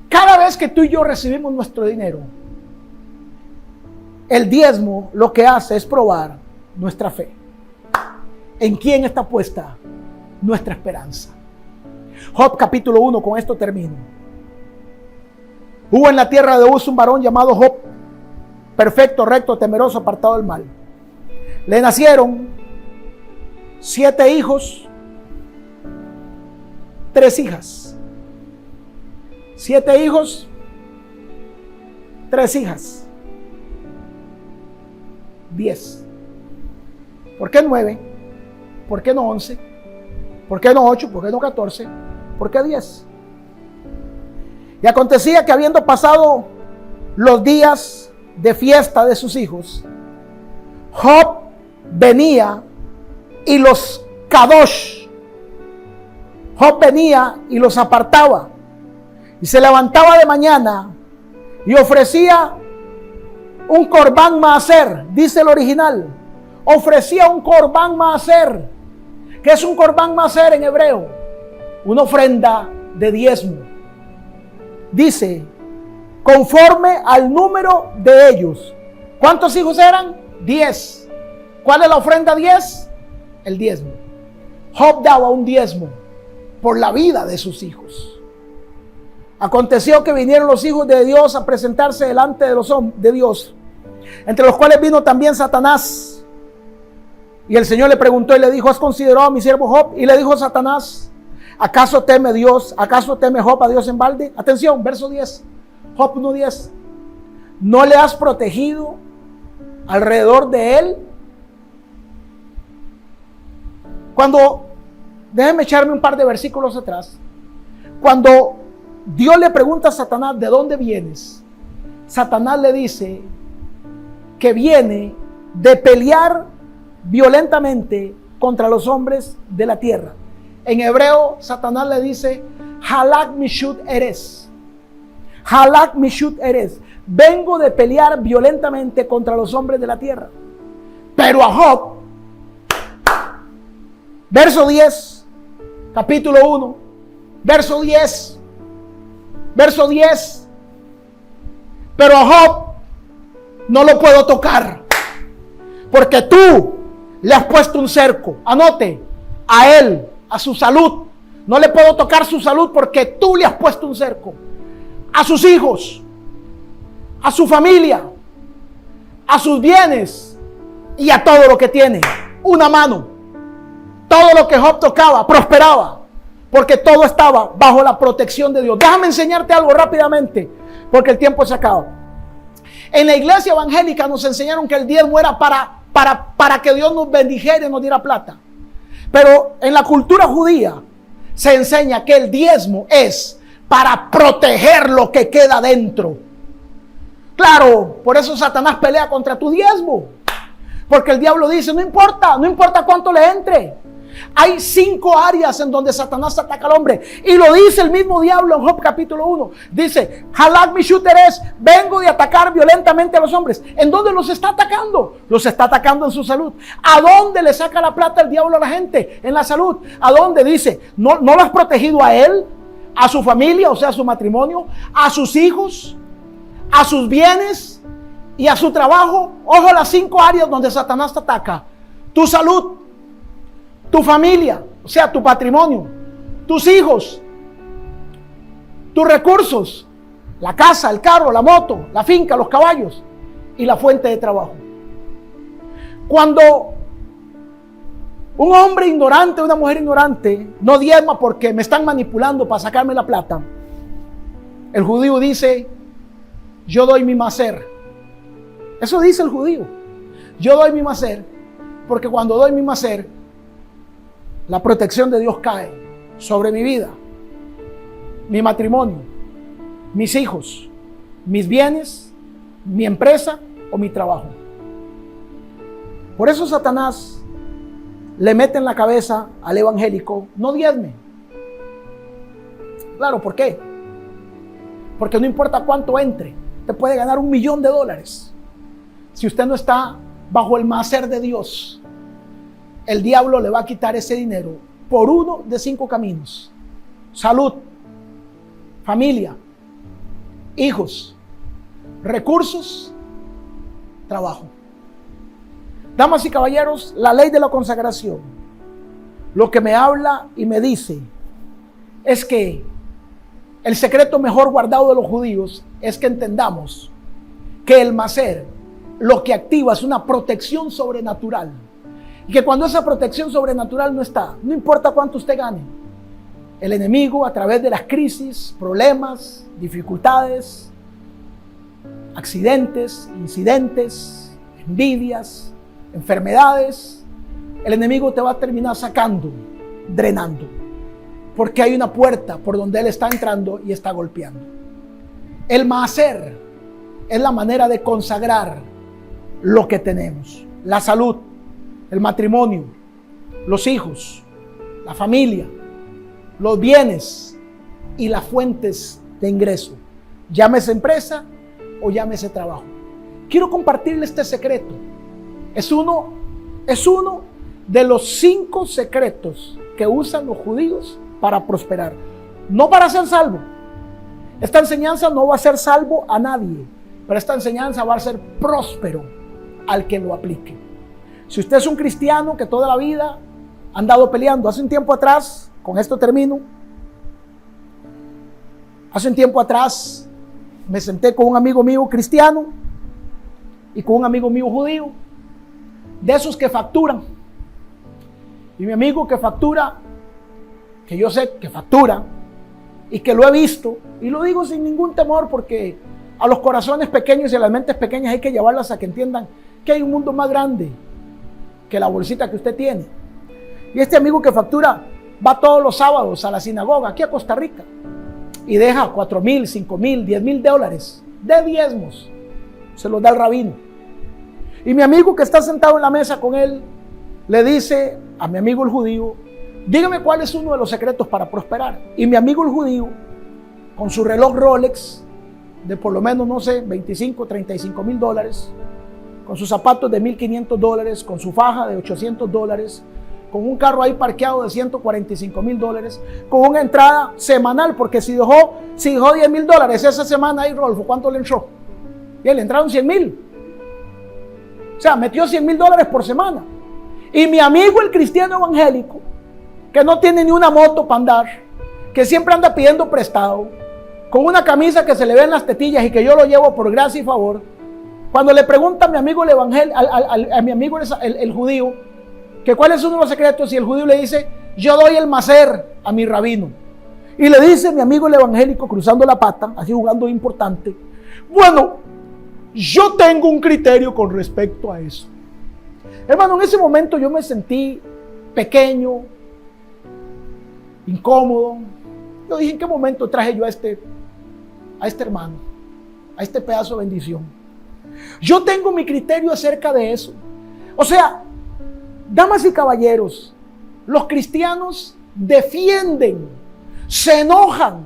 [SPEAKER 4] Cada vez que tú y yo recibimos nuestro dinero, el diezmo lo que hace es probar nuestra fe. ¿En quién está puesta nuestra esperanza? Job capítulo 1, con esto termino. Hubo en la tierra de Uz un varón llamado Job, perfecto, recto, temeroso, apartado del mal. Le nacieron 7 hijos, 3 hijas. 7 hijos, 3 hijas. 10. ¿Por qué 9? ¿Por qué no 11? ¿Por qué no 8? ¿Por qué no 14? ¿Por qué 10? Y acontecía que habiendo pasado los días de fiesta de sus hijos, Job venía y los kadosh. Job venía y los apartaba. Y se levantaba de mañana y ofrecía un corbán maaser, dice el original. Ofrecía un corbán maaser. ¿Qué es un corbán maaser en hebreo? Una ofrenda de diezmo. dice, conforme al número de ellos. ¿Cuántos hijos eran? 10. ¿Cuál es la ofrenda 10? El diezmo. Job daba un diezmo por la vida de sus hijos. Aconteció que vinieron los hijos de Dios a presentarse delante de Dios, entre los cuales vino también Satanás. Y el Señor le preguntó y le dijo, ¿has considerado a mi siervo Job? Y le dijo Satanás, ¿acaso teme Dios? ¿Acaso teme Job a Dios en balde? Atención, verso 10. Job 1:10. ¿No le has protegido alrededor de él? Déjenme echarme un par de versículos atrás. Cuando Dios le pregunta a Satanás, ¿de dónde vienes? Satanás le dice que viene de pelear violentamente contra los hombres de la tierra. En hebreo, Satanás le dice, Halak mishut eres. Halak mishut eres. Vengo de pelear violentamente contra los hombres de la tierra. Pero a Job, verso 10, capítulo 1, verso 10, pero a Job no lo puedo tocar, porque tú le has puesto un cerco. Anote, a él, a su salud. No le puedo tocar su salud porque tú le has puesto un cerco. A sus hijos, a su familia, a sus bienes y a todo lo que tiene. Una mano. Todo lo que Job tocaba prosperaba, porque todo estaba bajo la protección de Dios. Déjame enseñarte algo rápidamente, porque el tiempo se acaba. En la iglesia evangélica nos enseñaron que el diezmo era para que Dios nos bendijera y nos diera plata. Pero en la cultura judía se enseña que el diezmo es para proteger lo que queda dentro. Claro, por eso Satanás pelea contra tu diezmo. Porque el diablo dice, no importa cuánto le entre. Hay 5 áreas en donde Satanás ataca al hombre. Y lo dice el mismo diablo en Job capítulo 1. Dice, Halak mishut eres, vengo de atacar violentamente a los hombres. ¿En dónde los está atacando? Los está atacando en su salud. ¿A dónde le saca la plata el diablo a la gente? En la salud. ¿A dónde? Dice, ¿no lo has protegido a él? A su familia, o sea, a su matrimonio, a sus hijos, a sus bienes y a su trabajo. Ojo, las 5 áreas donde Satanás te ataca. Tu salud, tu familia, o sea, tu patrimonio, tus hijos, tus recursos, la casa, el carro, la moto, la finca, los caballos y la fuente de trabajo. Cuando un hombre ignorante, una mujer ignorante no diezma porque me están manipulando para sacarme la plata, el judío dice, yo doy mi maser. Eso dice el judío. Yo doy mi maser porque cuando doy mi maser, la protección de Dios cae sobre mi vida, mi matrimonio, mis hijos, mis bienes, mi empresa o mi trabajo. Por eso Satanás le mete en la cabeza al evangélico, no diezme. Claro, ¿por qué? Porque no importa cuánto entre, te puede ganar $1,000,000. Si usted no está bajo el maser de Dios, el diablo le va a quitar ese dinero por uno de 5 caminos: salud, familia, hijos, recursos, trabajo. Damas y caballeros, la ley de la consagración, lo que me habla y me dice es que el secreto mejor guardado de los judíos es que entendamos que el maser lo que activa es una protección sobrenatural. Y que cuando esa protección sobrenatural no está, no importa cuánto usted gane, el enemigo a través de las crisis, problemas, dificultades, accidentes, incidentes, envidias, enfermedades, el enemigo te va a terminar sacando, drenando, porque hay una puerta por donde él está entrando y está golpeando. El maaser es la manera de consagrar lo que tenemos: la salud, el matrimonio, los hijos, la familia, los bienes y las fuentes de ingreso, llámese empresa o llámese trabajo. Quiero compartirle este secreto. Es uno de los 5 secretos que usan los judíos para prosperar, no para ser salvo. Esta enseñanza no va a ser salvo a nadie, pero esta enseñanza va a ser próspero al que lo aplique. Si usted es un cristiano que toda la vida ha andado peleando, hace un tiempo atrás, con esto termino, hace un tiempo atrás me senté con un amigo mío cristiano y con un amigo mío judío, de esos que facturan. Y mi amigo que factura, que yo sé que factura y que lo he visto, y lo digo sin ningún temor porque a los corazones pequeños y a las mentes pequeñas hay que llevarlas a que entiendan que hay un mundo más grande que la bolsita que usted tiene. Y este amigo que factura va todos los sábados a la sinagoga aquí a Costa Rica y deja 4,000, 5,000, 10,000 dólares de diezmos, se los da el rabino. Y mi amigo que está sentado en la mesa con él le dice a mi amigo el judío: dígame cuál es uno de los secretos para prosperar. Y mi amigo el judío, con su reloj Rolex de por lo menos, no sé, 25, 35 mil dólares, con sus zapatos de 1,500 dólares, con su faja de 800 dólares, con un carro ahí parqueado de 145 mil dólares, con una entrada semanal, porque si dejó 10,000 dólares esa semana ahí, Rolfo, ¿cuánto le entró? Y le entraron 100,000. O sea, metió 100,000 dólares por semana. Y mi amigo el cristiano evangélico, que no tiene ni una moto para andar, que siempre anda pidiendo prestado, con una camisa que se le ven las tetillas y que yo lo llevo por gracia y favor, cuando le pregunta a mi amigo el evangélico, a mi amigo el judío, que cuáles son los secretos, y el judío le dice: yo doy el macer a mi rabino. Y le dice mi amigo el evangélico, cruzando la pata, así jugando importante: bueno, yo tengo un criterio con respecto a eso. Hermano, en ese momento yo me sentí pequeño, incómodo. Yo dije: ¿en qué momento traje yo a este hermano, a este pedazo de bendición? Yo tengo mi criterio acerca de eso. O sea, damas y caballeros, los cristianos defienden, se enojan,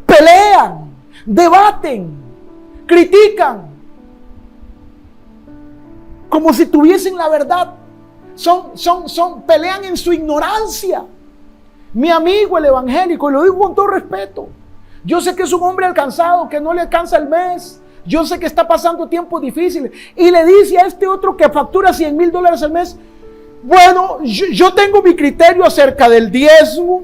[SPEAKER 4] pelean, debaten, critican, como si tuviesen la verdad. Pelean en su ignorancia. Mi amigo el evangélico, y lo digo con todo respeto, yo sé que es un hombre alcanzado, que no le alcanza el mes, yo sé que está pasando tiempos difíciles, y le dice a este otro que factura 100,000 dólares al mes: bueno, yo tengo mi criterio acerca del diezmo,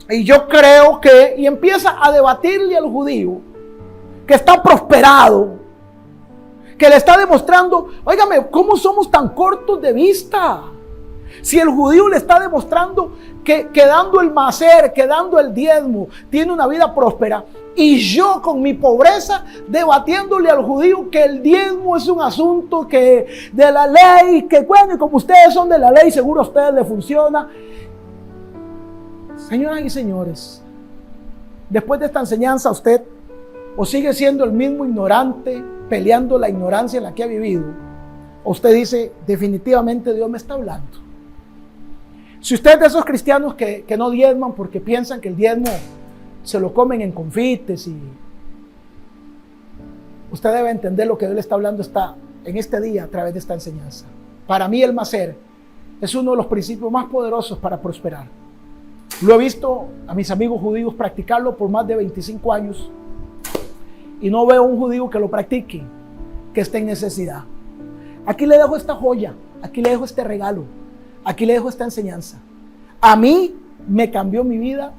[SPEAKER 4] y yo creo que, y empieza a debatirle al judío que está prosperado, que le está demostrando: óigame, ¿cómo somos tan cortos de vista? Si el judío le está demostrando que dando el macer, que dando el diezmo, tiene una vida próspera, y yo con mi pobreza debatiéndole al judío que el diezmo es un asunto que de la ley, que bueno, y como ustedes son de la ley, seguro a ustedes les funciona. Señoras y señores, después de esta enseñanza, usted o sigue siendo el mismo ignorante, peleando la ignorancia en la que ha vivido, o usted dice: definitivamente Dios me está hablando. Si usted es de esos cristianos que no diezman porque piensan que el diezmo se lo comen en confites, y usted debe entender lo que Dios le está hablando en este día a través de esta enseñanza. Para mí el macer es uno de los principios más poderosos para prosperar. Lo he visto a mis amigos judíos practicarlo por más de 25 años y no veo un judío que lo practique que esté en necesidad. Aquí le dejo esta joya, aquí le dejo este regalo, aquí le dejo esta enseñanza. A mí me cambió mi vida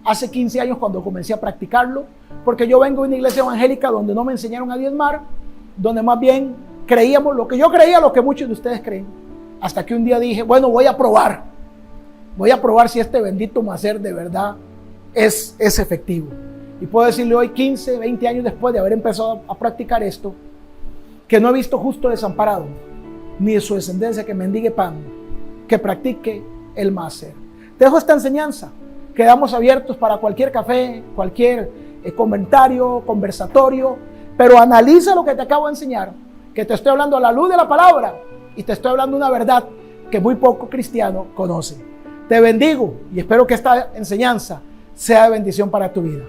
[SPEAKER 4] hace 15 años cuando comencé a practicarlo, porque yo vengo de una iglesia evangélica donde no me enseñaron a diezmar, donde más bien creíamos lo que yo creía, lo que muchos de ustedes creen, hasta que un día dije: bueno, voy a probar si este bendito macer de verdad es efectivo. Y puedo decirle hoy, 15, 20 años después de haber empezado a practicar esto, que no he visto justo desamparado, ni de su descendencia que mendigue pan, que practique el macer. Te dejo esta enseñanza. Quedamos abiertos para cualquier café, cualquier comentario, conversatorio, pero analiza lo que te acabo de enseñar, que te estoy hablando a la luz de la palabra y te estoy hablando una verdad que muy poco cristiano conoce. Te bendigo y espero que esta enseñanza sea de bendición para tu vida.